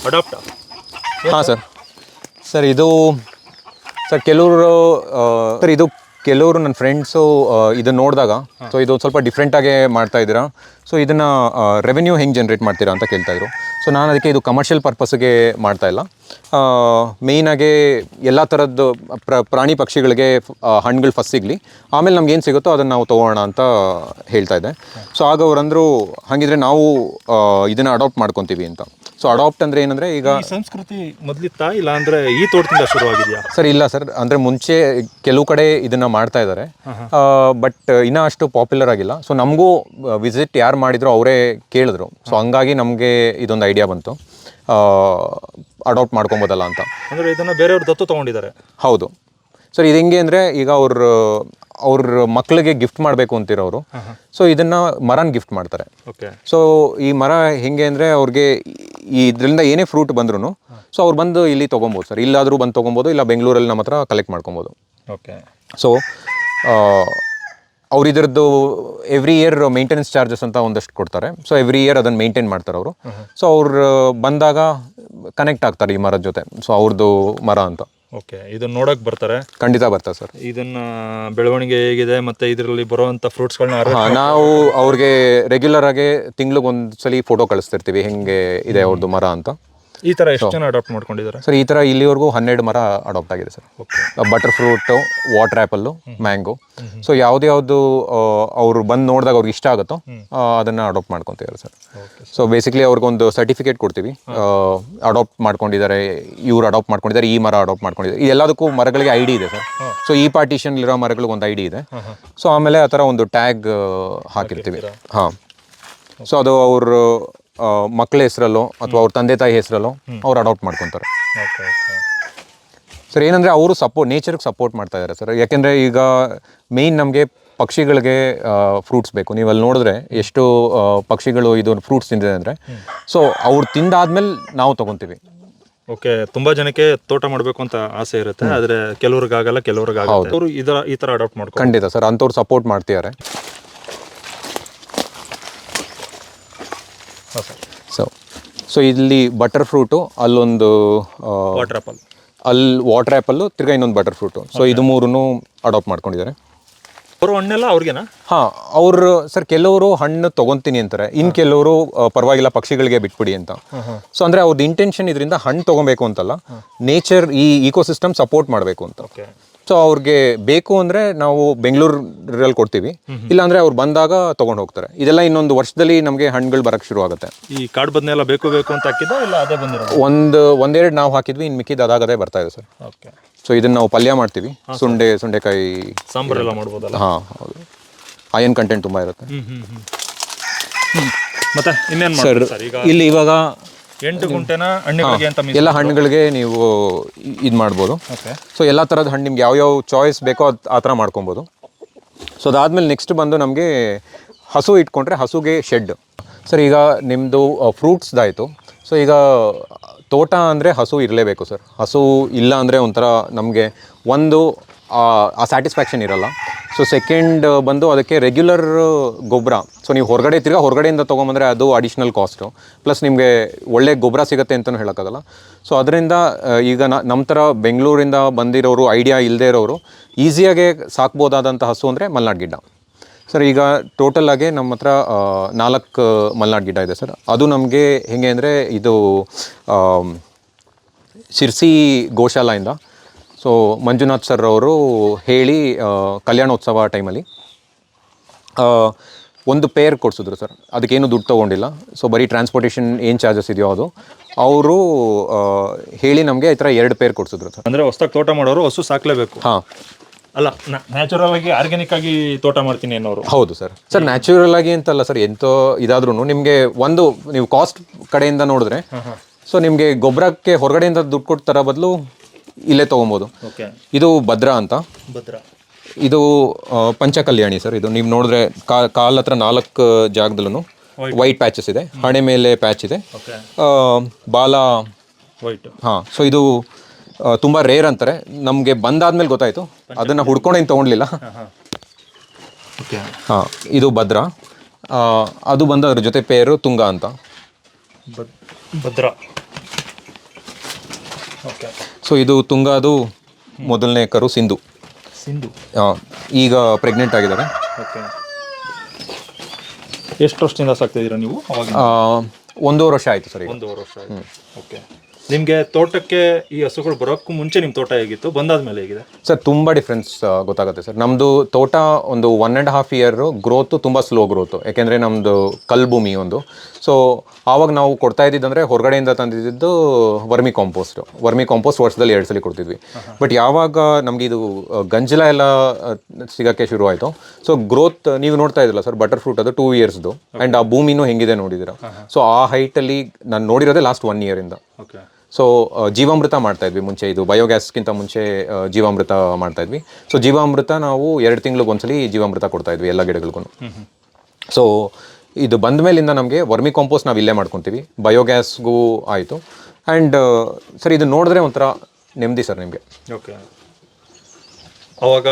ಅಡಾಪ್ಟ. ಹಾಂ ಸರ್. ಸರ್ ಇದು ಸರ್ ಕೆಲವರು ಸರ್ ಇದು ಕೆಲವರು ನನ್ನ ಫ್ರೆಂಡ್ಸು ಇದನ್ನು ನೋಡಿದಾಗ ಸೊ ಇದು ಸ್ವಲ್ಪ ಡಿಫ್ರೆಂಟಾಗೆ ಮಾಡ್ತಾ ಇದ್ದೀರಾ, ಸೊ ಇದನ್ನು ರೆವೆನ್ಯೂ ಹೆಂಗೆ ಜನ್ರೇಟ್ ಮಾಡ್ತೀರಾ ಅಂತ ಕೇಳ್ತಾಯಿದ್ರು. ಸೊ ನಾನು ಅದಕ್ಕೆ ಇದು ಕಮರ್ಷಿಯಲ್ ಪರ್ಪಸ್ಗೆ ಮಾಡ್ತಾಯಿಲ್ಲ. ಮೇಯ್ನಾಗೆ ಎಲ್ಲ ಥರದ್ದು ಪ್ರಾಣಿ ಪಕ್ಷಿಗಳಿಗೆ ಹಣ್ಣುಗಳು ಫಸ್ಟ್ ಸಿಗಲಿ, ಆಮೇಲೆ ನಮ್ಗೇನು ಸಿಗುತ್ತೋ ಅದನ್ನು ನಾವು ತೊಗೊಳ್ಳೋಣ ಅಂತ ಹೇಳ್ತಾ ಇದ್ದೆ. ಸೊ ಆಗ ಅವರಂದರು ಹಾಗಿದ್ರೆ ನಾವು ಇದನ್ನು ಅಡಾಪ್ಟ್ ಮಾಡ್ಕೊತೀವಿ ಅಂತ. ಸೊ ಅಡಾಪ್ಟ್ ಅಂದರೆ ಏನಂದರೆ ಈಗ ಸಂಸ್ಕೃತಿ ಮೊದಲಿತ್ತಾ ಇಲ್ಲ ಅಂದರೆ ಈ ತೋಟದಿಂದ ಶುರುವಾಗಿದೆಯಾ? ಸರ್ ಇಲ್ಲ ಸರ್, ಅಂದರೆ ಮುಂಚೆ ಕೆಲವು ಕಡೆ ಇದನ್ನು ಮಾಡ್ತಾ ಇದ್ದಾರೆ, ಬಟ್ ಇನ್ನೂ ಅಷ್ಟು ಪಾಪ್ಯುಲರ್ ಆಗಿಲ್ಲ. ಸೊ ನಮಗೂ ವಿಸಿಟ್ ಯಾರು ಮಾಡಿದ್ರು ಅವರೇ ಕೇಳಿದ್ರು. ಸೊ ಹಂಗಾಗಿ ನಮಗೆ ಇದೊಂದು ಐಡಿಯಾ ಬಂತು, ಅಡಾಪ್ಟ್ ಮಾಡ್ಕೊಬೋದಲ್ಲ ಅಂತ. ಅಂದರೆ ಇದನ್ನು ಬೇರೆಯವ್ರು ದತ್ತು ತೊಗೊಂಡಿದ್ದಾರೆ? ಹೌದು ಸರ್. ಇದು ಹೆಂಗೆ ಅಂದರೆ ಈಗ ಅವ್ರ ಮಕ್ಕಳಿಗೆ ಗಿಫ್ಟ್ ಮಾಡಬೇಕು ಅಂತಿರೋರು ಸೊ ಇದನ್ನು ಮರನ ಗಿಫ್ಟ್ ಮಾಡ್ತಾರೆ. ಓಕೆ. ಸೊ ಈ ಮರ ಹೆಂಗೆ ಅಂದರೆ ಅವ್ರಿಗೆ ಇದರಿಂದ ಏನೇ ಫ್ರೂಟ್ ಬಂದ್ರೂ ಸೊ ಅವ್ರು ಬಂದು ಇಲ್ಲಿ ತೊಗೊಬೋದು ಸರ್. ಇಲ್ಲಾದರೂ ಬಂದು ತೊಗೊಬೋದು, ಇಲ್ಲ ಬೆಂಗಳೂರಲ್ಲಿ ನಮ್ಮ ಹತ್ರ ಕಲೆಕ್ಟ್ ಮಾಡ್ಕೊಬೋದು. ಓಕೆ. ಸೊ ಅವ್ರು ಇದರದ್ದು ಎವ್ರಿ ಇಯರ್ ಮೇಂಟೆನೆನ್ಸ್ ಚಾರ್ಜಸ್ ಅಂತ ಒಂದಷ್ಟು ಕೊಡ್ತಾರೆ. ಸೊ ಎವ್ರಿ ಇಯರ್ ಅದನ್ನು ಮೇಂಟೈನ್ ಮಾಡ್ತಾರೆ ಅವರು. ಸೊ ಅವ್ರು ಬಂದಾಗ ಕನೆಕ್ಟ್ ಆಗ್ತಾರೆ ಈ ಮರದ ಜೊತೆ. ಸೊ ಅವ್ರದ್ದು ಮರ ಅಂತ. ಓಕೆ. ಇದನ್ನ ನೋಡಕ್ಕೆ ಬರ್ತಾರೆ? ಖಂಡಿತ ಬರ್ತಾರೆ ಸರ್. ಇದನ್ನ ಬೆಳವಣಿಗೆ ಹೇಗಿದೆ ಮತ್ತು ಇದರಲ್ಲಿ ಬರುವಂಥ ಫ್ರೂಟ್ಸ್ಗಳನ್ನ ನಾವು ಅವ್ರಿಗೆ ರೆಗ್ಯುಲರ್ ಆಗಿ ತಿಂಗ್ಳಿಗೆ ಒಂದ್ಸಲಿ ಫೋಟೋ ಕಳಿಸ್ತಿರ್ತೀವಿ ಹೆಂಗೆ ಇದೆ ಅವ್ರದ್ದು ಮರ ಅಂತ. ಈ ಥರ ಎಷ್ಟು ಜನ ಅಡಾಪ್ಟ್ ಮಾಡ್ಕೊಂಡಿದ್ದಾರೆ ಸರ್? ಈ ಥರ ಇಲ್ಲಿವರೆಗೂ 12 ಮರ ಅಡಾಪ್ಟ್ ಆಗಿದೆ sir. Butter fruit, water apple, mango. So ಯಾವ್ದು ಅವ್ರು ಬಂದು ನೋಡಿದಾಗ ಅವ್ರಿಗೆ ಇಷ್ಟ ಆಗುತ್ತೋ ಅದನ್ನು ಅಡಾಪ್ಟ್ ಮಾಡ್ಕೊತಿದ್ದಾರೆ ಸರ್. ಸೊ ಬೇಸಿಕ್ಲಿ ಅವ್ರಿಗೊಂದು ಸರ್ಟಿಫಿಕೇಟ್ ಕೊಡ್ತೀವಿ, ಅಡಾಪ್ಟ್ ಮಾಡ್ಕೊಂಡಿದ್ದಾರೆ, ಇವ್ರು ಅಡಾಪ್ಟ್ ಮಾಡ್ಕೊಂಡಿದ್ದಾರೆ, ಈ ಮರ ಅಡಾಪ್ಟ್ ಮಾಡ್ಕೊಂಡಿದ್ದಾರೆ. ಎಲ್ಲದಕ್ಕೂ ಮರಗಳಿಗೆ ಐ ಡಿ ಇದೆ ಸರ್. ಸೊ ಈ ಪಾರ್ಟಿಷನ್ಲಿರೋ ಮರಗಳಿಗೆ ಒಂದು ಐ ಡಿ ಇದೆ. ಸೊ ಆಮೇಲೆ ಆ ಥರ ಒಂದು ಟ್ಯಾಗ್ ಹಾಕಿರ್ತೀವಿ. ಹಾಂ. ಸೊ ಅದು ಅವರು ಮಕ್ಕಳ ಹೆಸರಲ್ಲೋ ಅಥವಾ ಅವ್ರ ತಂದೆ ತಾಯಿ ಹೆಸರಲ್ಲೋ ಅವ್ರು ಅಡಾಪ್ಟ್ ಮಾಡ್ಕೊತಾರೆ. Okay okay. ಸರ್ ಏನಂದರೆ ಅವರು ನೇಚರ್ಗೆ ಸಪೋರ್ಟ್ ಮಾಡ್ತಾ ಇದ್ದಾರೆ ಸರ್. ಯಾಕೆಂದರೆ ಈಗ ಮೇಯ್ನ್ ನಮಗೆ ಪಕ್ಷಿಗಳಿಗೆ ಫ್ರೂಟ್ಸ್ ಬೇಕು. ನೀವು ಅಲ್ಲಿ ನೋಡಿದ್ರೆ ಎಷ್ಟು ಪಕ್ಷಿಗಳು ಇದು ಫ್ರೂಟ್ಸ್ ತಿಂದಿದೆ ಅಂದರೆ, ಸೊ ಅವ್ರು ತಿಂದಾದ್ಮೇಲೆ ನಾವು ತೊಗೊತೀವಿ. ಓಕೆ. ತುಂಬಾ ಜನಕ್ಕೆ ತೋಟ ಮಾಡಬೇಕು ಅಂತ ಆಸೆ ಇರುತ್ತೆ, ಆದರೆ ಕೆಲವ್ರಿಗಾಗಲ್ಲ, ಕೆಲವ್ರಿಗಾಗುತ್ತೆ. ಅವರು ಈ ಥರ ಅಡಾಪ್ಟ್ ಮಾಡ್ಕೊಂಡು ಖಂಡಿತ ಸರ್, ಅಂಥವ್ರು ಸಪೋರ್ಟ್ ಮಾಡ್ತಿದ್ದಾರೆ. ಸೊ ಇಲ್ಲಿ ಬಟರ್ ಫ್ರೂಟು, ಅಲ್ಲೊಂದು ವಾಟರ್ ಆಪಲ್, ಅಲ್ಲಿ ವಾಟರ್ ಆ್ಯಪಲ್ಲು, ತಿರ್ಗಾ ಇನ್ನೊಂದು ಬಟರ್ ಫ್ರೂಟು. ಸೊ ಇದು ಮೂರನ್ನು ಅಡಾಪ್ಟ್ ಮಾಡ್ಕೊಂಡಿದ್ದಾರೆ. ಅವರು ಹಣ್ಣೆಲ್ಲ ಅವ್ರಿಗೆನಾ? ಹಾಂ, ಅವರು ಸರ್ ಕೆಲವರು ಹಣ್ಣು ತೊಗೊತೀನಿ ಅಂತಾರೆ, ಇನ್ನು ಕೆಲವರು ಪರವಾಗಿಲ್ಲ ಪಕ್ಷಿಗಳಿಗೆ ಬಿಟ್ಬಿಡಿ ಅಂತ. ಸೊ ಅಂದರೆ ಅವ್ರದ್ದು ಇಂಟೆನ್ಷನ್ ಇದರಿಂದ ಹಣ್ಣು ತೊಗೊಬೇಕು ಅಂತಲ್ಲ, ನೇಚರ್ ಈ ಇಕೋಸಿಸ್ಟಮ್ ಸಪೋರ್ಟ್ ಮಾಡಬೇಕು ಅಂತ. ಓಕೆ. ಸೊ ಅವ್ರಿಗೆ ಬೇಕು ಅಂದರೆ ನಾವು ಬೆಂಗಳೂರಲ್ಲಿ ಕೊಡ್ತೀವಿ, ಇಲ್ಲಾಂದರೆ ಅವ್ರು ಬಂದಾಗ ತೊಗೊಂಡು ಹೋಗ್ತಾರೆ. ಇದೆಲ್ಲ ಇನ್ನೊಂದು ವರ್ಷದಲ್ಲಿ ನಮಗೆ ಹಣ್ಣುಗಳು ಬರೋಕ್ಕೆ ಶುರು ಆಗುತ್ತೆ. ಈ ಕಾಡು ಬದನೆ ಎಲ್ಲ ಬೇಕು ಅಂತ ಹಾಕಿದ್ದ, ಇಲ್ಲ ಅದೇ ಬಂದಿರೋದು? ಒಂದೆರಡು ನಾವು ಹಾಕಿದ್ವಿ, ಇನ್ನು ಮಿಕ್ಕಿದ್ದು ಅದಾಗದೇ ಬರ್ತಾ ಇದೆ ಸರ್. ಓಕೆ. ಸೊ ಇದನ್ನು ನಾವು ಪಲ್ಯ ಮಾಡ್ತೀವಿ, ಸುಂಡೆಕಾಯಿ ಸಾಂಬಾರೆಲ್ಲ ಮಾಡ್ಬೋದಲ್ಲ? ಹಾಂ ಹೌದು, ಅಯನ್ ಕಂಟೆಂಟ್ ತುಂಬ ಇರುತ್ತೆ. ಮತ್ತೆ ಇನ್ನೇನು ಸರ್ ಈಗ ಇಲ್ಲಿ ಇವಾಗ 8 ಗುಂಟೆನ ಹಣ್ಣುಗಳಿಗೆ ಅಂತ ಎಲ್ಲ ಹಣ್ಣುಗಳಿಗೆ ನೀವು ಇದು ಮಾಡ್ಬೋದು. ಓಕೆ. ಸೊ ಎಲ್ಲ ಥರದ ಹಣ್ಣು ನಿಮ್ಗೆ ಯಾವ್ಯಾವ ಚಾಯ್ಸ್ ಬೇಕೋ ಆ ಥರ ಮಾಡ್ಕೊಬೋದು. ಸೊ ಅದಾದಮೇಲೆ ನೆಕ್ಸ್ಟ್ ಬಂದು ನಮಗೆ ಹಸು ಇಟ್ಕೊಂಡ್ರೆ ಹಸುಗೆ ಶೆಡ್. ಸರ್ ಈಗ ನಿಮ್ಮದು ಫ್ರೂಟ್ಸ್ದಾಯಿತು. ಸೊ ಈಗ ತೋಟ ಅಂದರೆ ಹಸು ಇರಲೇಬೇಕು ಸರ್. ಹಸು ಇಲ್ಲ ಅಂದರೆ ಒಂಥರ ನಮಗೆ ಒಂದು ಆ ಸ್ಯಾಟಿಸ್ಫ್ಯಾಕ್ಷನ್ ಇರಲ್ಲ. ಸೊ ಸೆಕೆಂಡ್ ಬಂದು ಅದಕ್ಕೆ ರೆಗ್ಯುಲರ್ ಗೊಬ್ಬರ. ಸೊ ನೀವು ಹೊರಗಡೆಯಿಂದ ತೊಗೊಂಬಂದರೆ ಅದು ಅಡಿಷ್ನಲ್ ಕಾಸ್ಟು, ಪ್ಲಸ್ ನಿಮಗೆ ಒಳ್ಳೆ ಗೊಬ್ಬರ ಸಿಗುತ್ತೆ ಅಂತಲೂ ಹೇಳೋಕ್ಕಾಗಲ್ಲ. ಸೊ ಅದರಿಂದ ಈಗ ನಮ್ಮ ಥರ ಬೆಂಗಳೂರಿಂದ ಬಂದಿರೋರು, ಐಡಿಯಾ ಇಲ್ಲದೇ ಇರೋರು ಈಸಿಯಾಗೆ ಸಾಕ್ಬೋದಾದಂಥ ಹಸು ಅಂದರೆ ಮಲ್ನಾಡ್ ಗಿಡ್ಡ. ಸರ್ ಈಗ ಟೋಟಲಾಗಿ ನಮ್ಮ ಹತ್ರ 4 ಮಲ್ನಾಡ್ ಗಿಡ್ಡ ಇದೆ ಸರ್. ಅದು ನಮಗೆ ಹೇಗೆ ಅಂದರೆ ಇದು ಶಿರ್ಸಿ ಗೋಶಾಲೆಯಿಂದ ಸೊ ಮಂಜುನಾಥ್ ಸರ್ ಅವರು ಹೇಳಿ ಕಲ್ಯಾಣೋತ್ಸವ ಟೈಮಲ್ಲಿ ಒಂದು ಪೇರ್ ಕೊಡಿಸಿದ್ರು ಸರ್. ಅದಕ್ಕೇನು ದುಡ್ಡು ತೊಗೊಂಡಿಲ್ಲ. ಸೊ ಬರೀ ಟ್ರಾನ್ಸ್ಪೋರ್ಟೇಷನ್ ಏನು ಚಾರ್ಜಸ್ ಇದೆಯೋ ಅದು ಅವರು ಹೇಳಿ ನಮಗೆ ಈ ಥರ 2 ಪೇರ್ ಕೊಡಿಸಿದ್ರು ಸರ್. ಅಂದರೆ ಹೊಸ್ದಾಗಿ ತೋಟ ಮಾಡೋರು ಹಸು ಸಾಕಲೇಬೇಕು? ಹಾಂ. ಅಲ್ಲ, ನ್ಯಾಚುರಲ್ ಆಗಿ ಆರ್ಗ್ಯಾನಿಕ್ ಆಗಿ ತೋಟ ಮಾಡ್ತೀನಿ ಅನ್ನೋರು? ಹೌದು ಸರ್. ಸರ್ ನ್ಯಾಚುರಲ್ ಆಗಿ ಅಂತಲ್ಲ ಸರ್, ಎಂತೋ ಇದಾದ್ರೂ ನಿಮಗೆ ಒಂದು ನೀವು ಕಾಸ್ಟ್ ಕಡೆಯಿಂದ ನೋಡಿದ್ರೆ ಸೊ ನಿಮಗೆ ಗೊಬ್ಬರಕ್ಕೆ ಹೊರಗಡೆಯಿಂದ ದುಡ್ಡು ಕೊಟ್ಟು ತರೋ ಬದಲು ಇಲ್ಲೇ ತೊಗೊಬೋದು. ಓಕೆ. ಇದು ಭದ್ರಾ ಅಂತ. ಭದ್ರಾ ಇದು ಪಂಚಕಲ್ಯಾಣಿ ಸರ್. ಇದು ನೀವು ನೋಡಿದ್ರೆ ಕಾಲ ಹತ್ರ 4 ಜಾಗದಲ್ಲೂ ವೈಟ್ ಪ್ಯಾಚಸ್ ಇದೆ, ಹಣೆ ಮೇಲೆ ಪ್ಯಾಚ್ ಇದೆ, ಬಾಲ ವೈಟ್. ಹಾಂ. ಸೊ ಇದು ತುಂಬ ರೇರ್ ಅಂತಾರೆ. ನಮಗೆ ಬಂದಾದ್ಮೇಲೆ ಗೊತ್ತಾಯಿತು, ಅದನ್ನು ಹುಡ್ಕೊಂಡೇನು ತೊಗೊಳ್ಲಿಲ್ಲ. ಓಕೆ. ಹಾಂ, ಇದು ಭದ್ರಾ. ಅದು ಬಂದು ಅದ್ರ ಜೊತೆ ಪೇರು ತುಂಗ ಅಂತ. ಭದ್ರಾ. ಓಕೆ. ಸೊ ಇದು ತುಂಗ, ಅದು ಮೊದಲನೇ ಕರು ಸಿಂಧು. ಈಗ ಪ್ರೆಗ್ನೆಂಟ್ ಆಗಿದ್ದಾರೆ. ಓಕೆ. ಎಷ್ಟು ವರ್ಷದಿಂದ ಸಾಕ್ತಿದ್ದೀರಾ ನೀವು? 1.5 ವರ್ಷ ಆಯಿತು ಸರ್. 1.5 ವರ್ಷ ಆಯಿತು. ಓಕೆ. ನಿಮಗೆ ತೋಟಕ್ಕೆ ಈ ಹಸುಗಳು ಬರೋಕ್ಕೂ ಮುಂಚೆ ನಿಮ್ಮ ತೋಟ ಹೇಗಿತ್ತು, ಬಂದಾದ್ಮೇಲೆ ಹೇಗಿದೆ ಸರ್? ತುಂಬ ಡಿಫ್ರೆನ್ಸ್ ಗೊತ್ತಾಗುತ್ತೆ ಸರ್. ನಮ್ಮದು ತೋಟ ಒಂದು 1.5 ಇಯರ್ ಗ್ರೋತು ತುಂಬ ಸ್ಲೋ ಗ್ರೋತು. ಯಾಕೆಂದರೆ ನಮ್ಮದು ಕಲ್ಭೂಮಿ ಒಂದು. ಸೊ ಆವಾಗ ನಾವು ಕೊಡ್ತಾ ಇದ್ದಿದ್ದಂದರೆ ಹೊರಗಡೆಯಿಂದ ತಂದಿದ್ದು ವರ್ಮಿ ಕಾಂಪೋಸ್ಟ್ ವರ್ಷದಲ್ಲಿ 2 ಸಲ ಕೊಡ್ತಿದ್ವಿ. ಬಟ್ ಯಾವಾಗ ನಮಗೆ ಇದು ಗಂಜಲ ಎಲ್ಲ ಸಿಗೋಕ್ಕೆ ಶುರು ಆಯಿತು, ಸೊ ಗ್ರೋತ್ ನೀವು ನೋಡ್ತಾ ಇದ್ರಲ್ಲ ಸರ್, ಬಟರ್ ಫ್ರೂಟ್ ಅದು 2 ಇಯರ್ಸ್ದು, ಆ್ಯಂಡ್ ಆ ಭೂಮಿನೂ ಹೆಂಗಿದೆ ನೋಡಿದ್ದೀರಾ. ಸೊ ಆ ಹೈಟಲ್ಲಿ ನಾನು ನೋಡಿರೋದೇ ಲಾಸ್ಟ್ 1 ಇಯರಿಂದ. ಓಕೆ. ಸೊ ಜೀವಾಮೃತ ಮಾಡ್ತಾಯಿದ್ವಿ ಮುಂಚೆ. ಇದು ಬಯೋಗ್ಯಾಸ್ಗಿಂತ ಮುಂಚೆ ಜೀವಾಮೃತ ಮಾಡ್ತಾಯಿದ್ವಿ. ಸೊ ಜೀವಾಮೃತ ನಾವು 2 ತಿಂಗಳಿಗೆ ಒಂದ್ಸಲಿ ಜೀವಾಮೃತ ಕೊಡ್ತಾಯಿದ್ವಿ ಎಲ್ಲ ಗಿಡಗಳಿಗೂ. ಸೊ ಇದು ಬಂದ ಮೇಲಿಂದ ನಮಗೆ ವರ್ಮಿ ಕಾಂಪೋಸ್ಟ್ ನಾವು ಇಲ್ಲೇ ಮಾಡ್ಕೊತೀವಿ, ಬಯೋಗ್ಯಾಸ್ಗೂ ಆಯಿತು. ಆ್ಯಂಡ್ ಸರ್ ಇದು ನೋಡಿದ್ರೆ ಒಂಥರ ನೆಮ್ಮದಿ ಸರ್ ನಿಮಗೆ. ಓಕೆ. ಅವಾಗ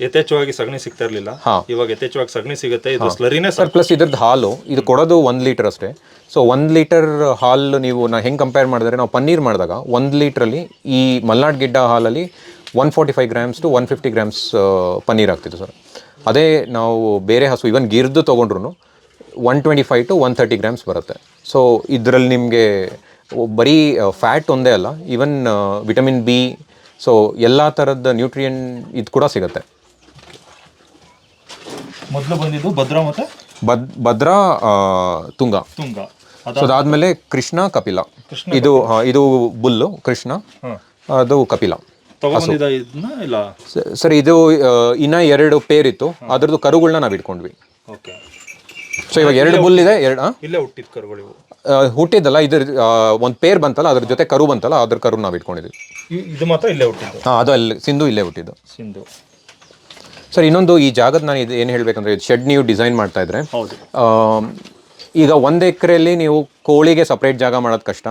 ಯಥೇಚ್ಛವಾಗಿ ಸಗಣಿ ಸಿಗ್ತಾ ಇರಲಿಲ್ಲ, ಇವಾಗ ಯಥೇಚ್ಛವಾಗಿ ಸಗಣಿ ಸಿಗುತ್ತೆ. ಇದು ಸ್ಲರಿನೇ ಸರ್. ಪ್ಲಸ್ ಇದ್ರದ್ದು ಹಾಲು, ಇದು ಕೊಡೋದು 1 ಲೀಟರ್ ಅಷ್ಟೇ. ಸೊ 1 ಲೀಟರ್ ಹಾಲು ನೀವು ಹೆಂಗೆ ಕಂಪೇರ್ ಮಾಡಿದ್ರೆ, ನಾವು ಪನ್ನೀರ್ ಮಾಡಿದಾಗ 1 ಲೀಟ್ರಲ್ಲಿ ಈ ಮಲ್ನಾಡ್ ಗಿಡ್ಡ ಹಾಲಲ್ಲಿ 145 ಗ್ರಾಮ್ಸ್ ಟು 150 ಗ್ರಾಮ್ಸ್ ಪನ್ನೀರ್ ಆಗ್ತಿತ್ತು ಸರ್. ಅದೇ ನಾವು ಬೇರೆ ಹಸು ಇವನ್ ಗಿರ್ದು ತೊಗೊಂಡ್ರು 125 ಟು 130 ಗ್ರಾಮ್ಸ್ ಬರುತ್ತೆ. ಸೊ ಇದರಲ್ಲಿ ನಿಮಗೆ ಬರೀ ಫ್ಯಾಟ್ ಒಂದೇ ಅಲ್ಲ, ಈವನ್ ವಿಟಮಿನ್ ಬಿ, ಸೊ ಎಲ್ಲ ಥರದ ನ್ಯೂಟ್ರಿಯನ್ ಇದು ಕೂಡ ಸಿಗುತ್ತೆ. ಮೊದಲು ಬಂದಿದ್ದು ಭದ್ರಾ ಮತ್ತು ಭದ್ರಾ ತುಂಗ. ಸೊ ಅದಾದಮೇಲೆ ಕೃಷ್ಣ ಕಪಿಲ. ಇದು ಬುಲ್ಲು ಕೃಷ್ಣ, ಅದು ಕಪಿಲ. ಸರ್ ಇದು ಇನ್ನ 2 ಪೇರ್ ಇತ್ತು, ಅದ್ರದ್ದು ಕರುಗಳನ್ನ ನಾವು ಇಟ್ಕೊಂಡ್ವಿ. ಓಕೆ. ಸೊ ಇವಾಗ 2 ಬುಲ್ ಇದೆ, 2 ಇಲ್ಲೇ ಹುಟ್ಟಿದ ಕರುಗಳು. ಹುಟ್ಟಿದ್ದಲ್ಲ ಇದ್ರ ಒಂದು ಪೇರ್ ಬಂತಲ್ಲ ಅದ್ರ ಜೊತೆ ಕರು ಬಂತಲ್ಲ ಅದ್ರ ಕರು ನಾವು ಇಟ್ಕೊಂಡಿದ್ವಿ. ಇದು ಮಾತ್ರ ಇಲ್ಲೇ ಹುಟ್ಟಿದ್ದು? ಹಾಂ, ಅದು ಅಲ್ಲಿ ಸಿಂಧು ಇಲ್ಲೇ ಹುಟ್ಟಿದ್ದು. ಸಿಂಧು. ಸರ್ ಇನ್ನೊಂದು ಈ ಜಾಗದ ನಾನು ಇದು ಏನು ಹೇಳಬೇಕಂದ್ರೆ ಶೆಡ್ ನೀವು ಡಿಸೈನ್ ಮಾಡ್ತಾ ಇದ್ರೆ ಈಗ 1 ಎಕರೆಯಲ್ಲಿ ನೀವು ಕೋಳಿಗೆ ಸಪ್ರೇಟ್ ಜಾಗ ಮಾಡೋದು ಕಷ್ಟ,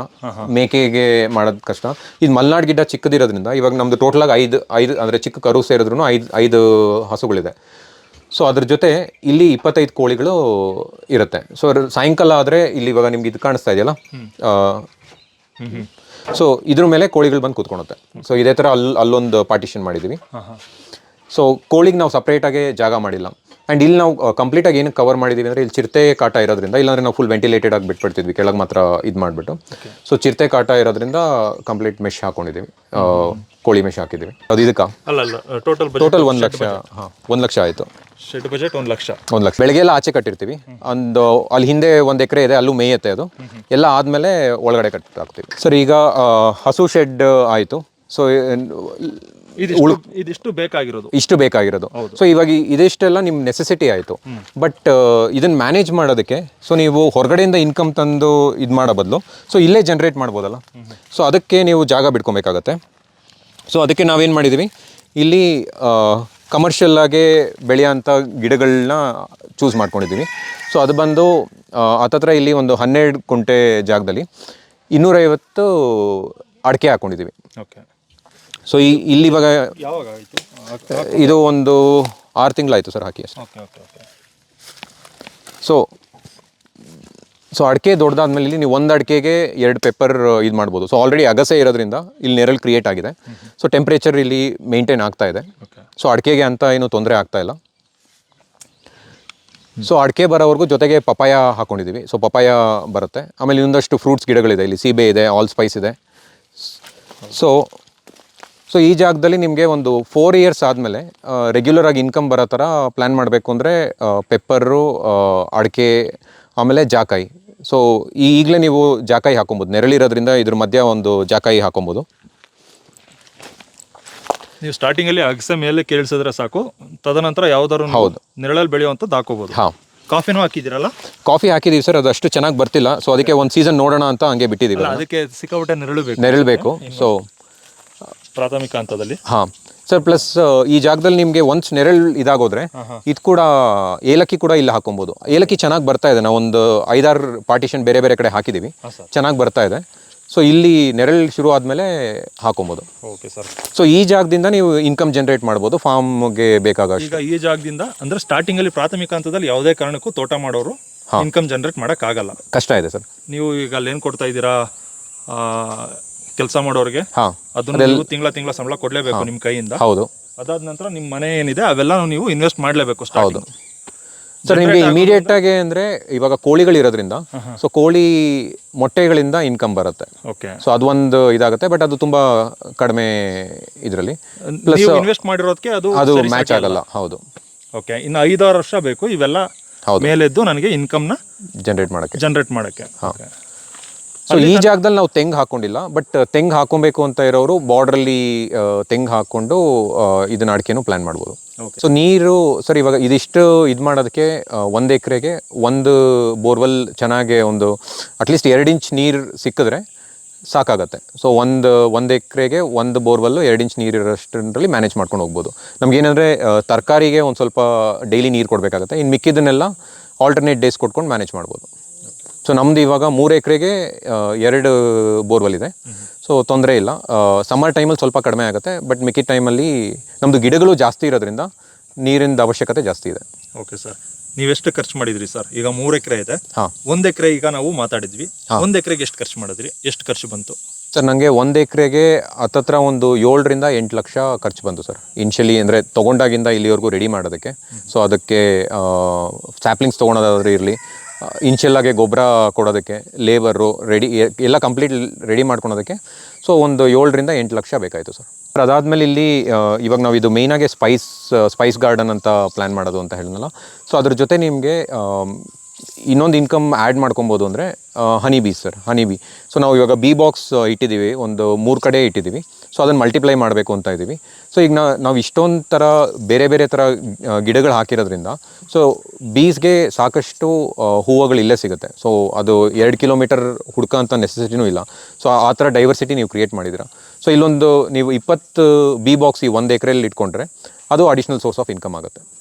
ಮೇಕೆಗೆ ಮಾಡೋದು ಕಷ್ಟ. ಇದು ಮಲ್ನಾಡ್ ಗಿಡ್ಡ ಚಿಕ್ಕದಿರೋದ್ರಿಂದ ಇವಾಗ ನಮ್ಮದು ಟೋಟಲಾಗಿ ಐದು ಅಂದರೆ ಚಿಕ್ಕ ಕರು ಸೇರಿದ್ರು ಐದು ಹಸುಗಳಿದೆ. ಸೊ ಅದ್ರ ಜೊತೆ ಇಲ್ಲಿ 25 ಕೋಳಿಗಳು ಇರುತ್ತೆ. ಸೊ ಸಾಯಂಕಾಲ ಆದರೆ ಇಲ್ಲಿ ಇವಾಗ ನಿಮ್ಗೆ ಇದು ಕಾಣಿಸ್ತಾ ಇದೆಯಲ್ಲ, ಸೊ ಇದ್ರ ಮೇಲೆ ಕೋಳಿಗಳು ಬಂದು ಕೂತ್ಕೊಳುತ್ತೆ. ಸೊ ಇದೇ ಥರ ಅಲ್ಲೊಂದು ಪಾರ್ಟಿಷನ್ ಮಾಡಿದ್ದೀವಿ. ಸೊ ಕೋಳಿಗೆ ನಾವು ಸಪ್ರೇಟಾಗಿ ಜಾಗ ಮಾಡಿಲ್ಲ. ಆ್ಯಂಡ್ ಇಲ್ಲಿ ನಾವು ಕಂಪ್ಲೀಟಾಗಿ ಏನಕ್ಕೆ ಕವರ್ ಮಾಡಿದ್ದೀವಿ ಅಂದರೆ ಇಲ್ಲಿ ಚಿರತೆ ಕಾಟ ಇರೋದ್ರಿಂದ, ಇಲ್ಲಾಂದರೆ ನಾವು ಫುಲ್ ವೆಂಟಿಲೇಟೆಡ್ ಆಗಿ ಬಿಟ್ಬಿಡ್ತಿದ್ವಿ ಕೆಳಗೆ ಮಾತ್ರ ಇದು ಮಾಡಿಬಿಟ್ಟು. ಸೊ ಚಿರತೆ ಕಾಟ ಇರೋದ್ರಿಂದ ಕಂಪ್ಲೀಟ್ ಮೆಶ್ ಹಾಕೊಂಡಿದ್ದೀವಿ, ಕೋಳಿ ಮೆಶ್ ಹಾಕಿದ್ದೀವಿ. ಅದು ಇದಕ್ಕೆ ಅಲ್ಲ ಟೋಟಲ್ 1 ಲಕ್ಷ. ಹಾಂ, 1 ಲಕ್ಷ ಆಯಿತು. Shed budget 1 lakh. ಬೆಳಗ್ಗೆ ಎಲ್ಲ ಆಚೆ ಕಟ್ಟಿರ್ತೀವಿ. ಒಂದು ಅಲ್ಲಿ ಹಿಂದೆ 1 ಎಕರೆ ಇದೆ, ಅಲ್ಲೂ ಮೇಯುತ್ತೆ. ಅದು ಎಲ್ಲ ಆದಮೇಲೆ ಒಳಗಡೆ ಕಟ್ಟಾಕ್ತೀವಿ. ಸರ್ ಈಗ ಹಸು ಶೆಡ್ ಆಯಿತು. ಸೊ ಇದಿಷ್ಟು ಬೇಕಾಗಿರೋದು, ಇಷ್ಟು ಬೇಕಾಗಿರೋದು. ಸೊ ಇವಾಗ ಇದಿಷ್ಟೆಲ್ಲ ನಿಮ್ಮ ನೆಸೆಸಿಟಿ ಆಯಿತು. ಬಟ್ ಇದನ್ನು ಮ್ಯಾನೇಜ್ ಮಾಡೋದಕ್ಕೆ ಸೊ ನೀವು ಹೊರಗಡೆಯಿಂದ ಇನ್ಕಮ್ ತಂದು ಇದು ಮಾಡೋ ಬದಲು ಸೊ ಇಲ್ಲೇ ಜನ್ರೇಟ್ ಮಾಡ್ಬೋದಲ್ಲ. ಸೊ ಅದಕ್ಕೆ ನೀವು ಜಾಗ ಬಿಟ್ಕೊಬೇಕಾಗತ್ತೆ. ಸೊ ಅದಕ್ಕೆ ನಾವೇನು ಮಾಡಿದ್ದೀವಿ, ಇಲ್ಲಿ ಕಮರ್ಷಿಯಲ್ಲಾಗೆ ಬೆಳೆಯೋಂಥ ಗಿಡಗಳನ್ನ ಚೂಸ್ ಮಾಡ್ಕೊಂಡಿದ್ದೀವಿ. ಸೊ ಅದು ಬಂದು ಹತ್ತತ್ರ ಇಲ್ಲಿ ಒಂದು 12 ಕುಂಟೆ ಜಾಗದಲ್ಲಿ 250 ಅಡಿಕೆ ಹಾಕ್ಕೊಂಡಿದ್ದೀವಿ. ಓಕೆ. ಸೊ ಇಲ್ಲಿ ಇವಾಗ ಯಾವಾಗ ಆಯಿತು? ಇದು ಒಂದು 6 ತಿಂಗಳಾಯಿತು ಸರ್ ಹಾಕಿ ಅಷ್ಟೇ. Okay okay okay. ಸೊ ಅಡಿಕೆ ದೊಡ್ಡದಾದ್ಮೇಲೆ ಇಲ್ಲಿ ನೀವು 1 ಅಡಿಕೆಗೆ 2 ಪೆಪ್ಪರ್ ಇದು ಮಾಡ್ಬೋದು. ಸೊ ಆಲ್ರೆಡಿ ಅಗಸೆ ಇರೋದ್ರಿಂದ ಇಲ್ಲಿ ನೆರಳು ಕ್ರಿಯೇಟ್ ಆಗಿದೆ. ಸೊ ಟೆಂಪ್ರೇಚರ್ ಇಲ್ಲಿ ಮೇಂಟೈನ್ ಆಗ್ತಾ ಇದೆ. ಸೊ ಅಡಿಕೆಗೆ ಅಂತ ಏನು ತೊಂದರೆ ಆಗ್ತಾ ಇಲ್ಲ. ಸೊ ಅಡಿಕೆ ಬರೋವರೆಗೂ ಜೊತೆಗೆ ಪಪಾಯ ಹಾಕ್ಕೊಂಡಿದ್ದೀವಿ. ಸೊ ಪಪಾಯ ಬರುತ್ತೆ. ಆಮೇಲೆ ಇನ್ನೊಂದಷ್ಟು ಫ್ರೂಟ್ಸ್ ಗಿಡಗಳಿದೆ. ಇಲ್ಲಿ ಸೀಬೆ ಇದೆ, ಆಲ್ ಸ್ಪೈಸ್ ಇದೆ. ಸೊ ಈ ಜಾಗದಲ್ಲಿ ನಿಮಗೆ ಒಂದು 4 ಇಯರ್ಸ್ ಆದಮೇಲೆ ರೆಗ್ಯುಲರಾಗಿ ಇನ್ಕಮ್ ಬರೋ ಥರ ಪ್ಲ್ಯಾನ್ ಮಾಡಬೇಕು ಅಂದರೆ ಪೆಪ್ಪರು, ಅಡಿಕೆ, ಆಮೇಲೆ ಜಾಕಾಯಿ. ಸೊ ಈಗಲೇ ನೀವು ಜಾಕಾಯಿ ಹಾಕೊಬೋದು. ನೆರಳಿರೋದ್ರಿಂದ ಇದ್ರ ಮಧ್ಯ ಒಂದು ಜಾಕಾಯಿ ಹಾಕೊಬೋದು. ನೀವು ಸ್ಟಾರ್ಟಿಂಗಲ್ಲಿ ಅಗಸೆ ಮೇಲೆ ಕೇಳಿಸಿದ್ರೆ ಸಾಕು, ತದನಂತರ ಯಾವ್ದಾದ್ರು ನೆರಳಲ್ಲಿ ಬೆಳೆಯುವಂಥದ್ದು ಹಾಕೋಬೋದು. ಹಾಂ, ಕಾಫಿನೂ ಹಾಕಿದ್ದೀರಲ್ಲ? ಕಾಫಿ ಹಾಕಿದ್ದೀವಿ ಸರ್, ಅದು ಅಷ್ಟು ಚೆನ್ನಾಗಿ ಬರ್ತಿಲ್ಲ. ಸೊ ಅದಕ್ಕೆ ಒಂದು ಸೀಸನ್ ನೋಡೋಣ ಅಂತ ಹಂಗೆ ಬಿಟ್ಟಿದ್ದೀವಿ. ಅದಕ್ಕೆ ಸಿಕ್ಕಾಪಟ್ಟೆ ನೆರಳು ಬೇಕು. ಸೊ ಪ್ರಾಥಮಿಕ ಹಂತದಲ್ಲಿ. ಹಾಂ ಸರ್, ಪ್ಲಸ್ ಈ ಜಾಗದಲ್ಲಿ ನಿಮಗೆ ಒನ್ಸ್ ನೆರಳು ಇದಾಗೋದ್ರೆ ಇದು ಕೂಡ ಏಲಕ್ಕಿ ಕೂಡ ಇಲ್ಲಿ ಹಾಕೊಬೋದು. ಏಲಕ್ಕಿ ಚೆನ್ನಾಗಿ ಬರ್ತಾ ಇದೆ. ನಾವು ಒಂದು 5-6 ಪಾರ್ಟಿಷನ್ ಬೇರೆ ಬೇರೆ ಕಡೆ ಹಾಕಿದ್ದೀವಿ, ಚೆನ್ನಾಗಿ ಬರ್ತಾ ಇದೆ. ಸೊ ಇಲ್ಲಿ ನೆರಳು ಶುರು ಆದಮೇಲೆ ಹಾಕೊಬೋದು. Okay sir. ಸೊ ಈ ಜಾಗದಿಂದ ನೀವು ಇನ್ಕಮ್ ಜನರೇಟ್ ಮಾಡ್ಬೋದು ಫಾರ್ಮ್ಗೆ ಬೇಕಾಗ. ಈಗ ಈ ಜಾಗದಿಂದ ಅಂದರೆ ಸ್ಟಾರ್ಟಿಂಗಲ್ಲಿ ಪ್ರಾಥಮಿಕ ಹಂತದಲ್ಲಿ ಯಾವುದೇ ಕಾರಣಕ್ಕೂ ತೋಟ ಮಾಡೋರು ಇನ್ಕಮ್ ಜನರೇಟ್ ಮಾಡೋಕ್ಕಾಗಲ್ಲ, ಕಷ್ಟ ಇದೆ ಸರ್. ನೀವು ಈಗ ಅಲ್ಲಿ ಏನು ಕೊಡ್ತಾ ಇದ್ದೀರಾ ಕೆಲಸ ಮಾಡೋರಿಗೆ, ಅದನ್ನ ನೀವು ತಿಂಗಳ ಸಂಬಳ ಕೊಡಲೇಬೇಕು ನಿಮ್ಮ ಕೈಯಿಂದ. ಹೌದು. ಅದಾದ ನಂತರ ನಿಮ್ಮ ಮನೆ ಏನಿದೆ ಅವೆಲ್ಲ ನೀವು ಇನ್ವೆಸ್ಟ್ ಮಾಡಲೇಬೇಕು. ಹೌದು ಸರ್. ನಿಮಗೆ ಇಮಿಡಿಯೇಟ್ ಆಗಿ ಅಂದರೆ ಇವಾಗ ಕೋಳಿಗಳಿರೋದ್ರಿಂದ ಸೊ ಕೋಳಿ ಮೊಟ್ಟೆಗಳಿಂದ ಇನ್ಕಮ್ ಬರುತ್ತೆ. ಓಕೆ. ಸೊ ಅದು ಒಂದು ಇದಾಗುತ್ತೆ, ಬಟ್ ಅದು ತುಂಬಾ ಕಡಿಮೆ ಇದರಲ್ಲಿ. ಪ್ಲಸ್ ಇನ್ವೆಸ್ಟ್ ಮಾಡಿರೋದಕ್ಕೆ ಅದು ಮ್ಯಾಚ್ ಆಗಲ್ಲ. ಹೌದು. ಓಕೆ. ಇನ್ನು 5-6 ವರ್ಷ ಬೇಕು ಇವೆಲ್ಲ ಮೇಲೆದ್ದು ನನಗೆ ಇನ್ಕಮ್ನ ಜನರೇಟ್ ಮಾಡೋಕ್ಕೆ. ಸೊ ಈ ಜಾಗದಲ್ಲಿ ನಾವು ತೆಂಗು ಹಾಕೊಂಡಿಲ್ಲ, ಬಟ್ ತೆಂಗು ಹಾಕೊಬೇಕು ಅಂತ ಇರೋರು ಬಾರ್ಡ್ರಲ್ಲಿ ತೆಂಗು ಹಾಕೊಂಡು ಇದನ್ನ ಅಡಿಕೆನೂ ಪ್ಲಾನ್ ಮಾಡ್ಬೋದು. ಸೊ ನೀರು ಸರ್ ಇವಾಗ ಇದಿಷ್ಟು ಇದು ಮಾಡೋದಕ್ಕೆ 1 ಎಕರೆಗೆ 1 ಬೋರ್ವೆಲ್ ಚೆನ್ನಾಗಿ ಒಂದು ಅಟ್ಲೀಸ್ಟ್ 2 ಇಂಚ್ ನೀರು ಸಿಕ್ಕಿದ್ರೆ ಸಾಕಾಗತ್ತೆ. ಸೊ ಒಂದು ಎಕರೆಗೆ 1 ಬೋರ್ವೆಲ್ಲು 2 ಇಂಚ್ ನೀರು ಇರೋಷ್ಟರಲ್ಲಿ ಮ್ಯಾನೇಜ್ ಮಾಡ್ಕೊಂಡು ಹೋಗ್ಬೋದು. ನಮಗೇನಂದರೆ ತರಕಾರಿಗೆ ಒಂದು ಸ್ವಲ್ಪ ಡೈಲಿ ನೀರು ಕೊಡಬೇಕಾಗತ್ತೆ. ಇನ್ನು ಮಿಕ್ಕಿದ್ದನ್ನೆಲ್ಲ ಆಲ್ಟರ್ನೇಟ್ ಡೇಸ್ ಕೊಟ್ಕೊಂಡು ಮ್ಯಾನೇಜ್ ಮಾಡ್ಬೋದು. ಸೊ ನಮ್ಮದು ಇವಾಗ 3 ಎಕರೆಗೆ 2 ಬೋರ್ವೆಲ್ ಇದೆ. ಸೊ ತೊಂದರೆ ಇಲ್ಲ. ಸಮ್ಮರ್ ಟೈಮಲ್ಲಿ ಸ್ವಲ್ಪ ಕಡಿಮೆ ಆಗುತ್ತೆ, ಬಟ್ ಮಿಕ್ಕಿದ ಟೈಮಲ್ಲಿ ನಮ್ಮದು ಗಿಡಗಳು ಜಾಸ್ತಿ ಇರೋದ್ರಿಂದ ನೀರಿನ ಅವಶ್ಯಕತೆ ಜಾಸ್ತಿ ಇದೆ. Okay sir. ನೀವೆಷ್ಟು ಖರ್ಚು ಮಾಡಿದ್ರಿ ಸರ್? ಈಗ 3 ಎಕರೆ ಇದೆ. 1 ಎಕರೆ ಈಗ ನಾವು ಮಾತಾಡಿದ್ವಿ. 1 ಎಕರೆಗೆ ಎಷ್ಟು ಖರ್ಚು ಮಾಡಿದ್ರಿ? ಎಷ್ಟು ಖರ್ಚು ಬಂತು ಸರ್? ನನಗೆ 1 ಎಕರೆಗೆ ಹತ್ತತ್ರ ಒಂದು 7ರಿಂದ 8 ಲಕ್ಷ ಖರ್ಚು ಬಂತು ಸರ್. ಇನ್ಷಿಯಲಿ ಅಂದರೆ ತೊಗೊಂಡಾಗಿಂದ ಇಲ್ಲಿವರೆಗೂ ರೆಡಿ ಮಾಡೋದಕ್ಕೆ. ಸೊ ಅದಕ್ಕೆ ಸ್ಯಾಪ್ಲಿಂಗ್ಸ್ ತೊಗೊಳೋದಾದ್ರೆ ಇರಲಿ, ಇನ್ಷಿಯಲ್ಲಾಗೆ ಗೊಬ್ಬರ ಕೊಡೋದಕ್ಕೆ, ಲೇಬರು ರೆಡಿ ಎಲ್ಲ ಕಂಪ್ಲೀಟ್ ರೆಡಿ ಮಾಡ್ಕೊಳೋದಕ್ಕೆ ಸೊ ಒಂದು 7ರಿಂದ 8 ಲಕ್ಷ ಬೇಕಾಯಿತು ಸರ್. ಅದಾದಮೇಲೆ ಇಲ್ಲಿ ಇವಾಗ ನಾವು ಇದು ಮೇಯ್ನಾಗಿ ಸ್ಪೈಸ್ ಗಾರ್ಡನ್ ಅಂತ ಪ್ಲ್ಯಾನ್ ಮಾಡೋದು ಅಂತ ಹೇಳಿದ್ನಲ್ಲ. ಸೊ ಅದ್ರ ಜೊತೆ ನಿಮಗೆ ಇನ್ನೊಂದು ಇನ್ಕಮ್ ಆ್ಯಡ್ ಮಾಡ್ಕೊಬೋದು ಅಂದರೆ ಹನಿ ಬೀಸ್ ಸರ್, ಹನಿ ಬಿ. ಸೊ ನಾವು ಇವಾಗ ಬಿ ಬಾಕ್ಸ್ ಇಟ್ಟಿದ್ದೀವಿ, ಒಂದು 3 ಕಡೆ ಇಟ್ಟಿದ್ದೀವಿ. ಸೊ ಅದನ್ನು ಮಲ್ಟಿಪ್ಲೈ ಮಾಡಬೇಕು ಅಂತ ಇದ್ದೀವಿ. ಸೊ ಈಗ ನಾವು ಇಷ್ಟೊಂದು ಥರ ಬೇರೆ ಬೇರೆ ಥರ ಗಿಡಗಳು ಹಾಕಿರೋದ್ರಿಂದ ಸೊ ಬೀಸ್ಗೆ ಸಾಕಷ್ಟು ಹೂವುಗಳು ಇಲ್ಲೇ ಸಿಗುತ್ತೆ. ಸೊ ಅದು 2 ಕಿಲೋಮೀಟರ್ ಹುಡ್ಕೋ ಅಂಥ ನೆಸೆಸಿಟಿನೂ ಇಲ್ಲ. ಸೊ ಆ ಥರ ಡೈವರ್ಸಿಟಿ ನೀವು ಕ್ರಿಯೇಟ್ ಮಾಡಿದ್ದೀರಾ. ಸೊ ಇಲ್ಲೊಂದು ನೀವು 20 ಬಿ ಬಾಕ್ಸ್ ಈ 1 ಎಕರೆಯಲ್ಲಿ ಇಟ್ಕೊಂಡ್ರೆ ಅದು ಅಡಿಷ್ನಲ್ ಸೋರ್ಸ್ ಆಫ್ ಇನ್ಕಮ್ ಆಗುತ್ತೆ.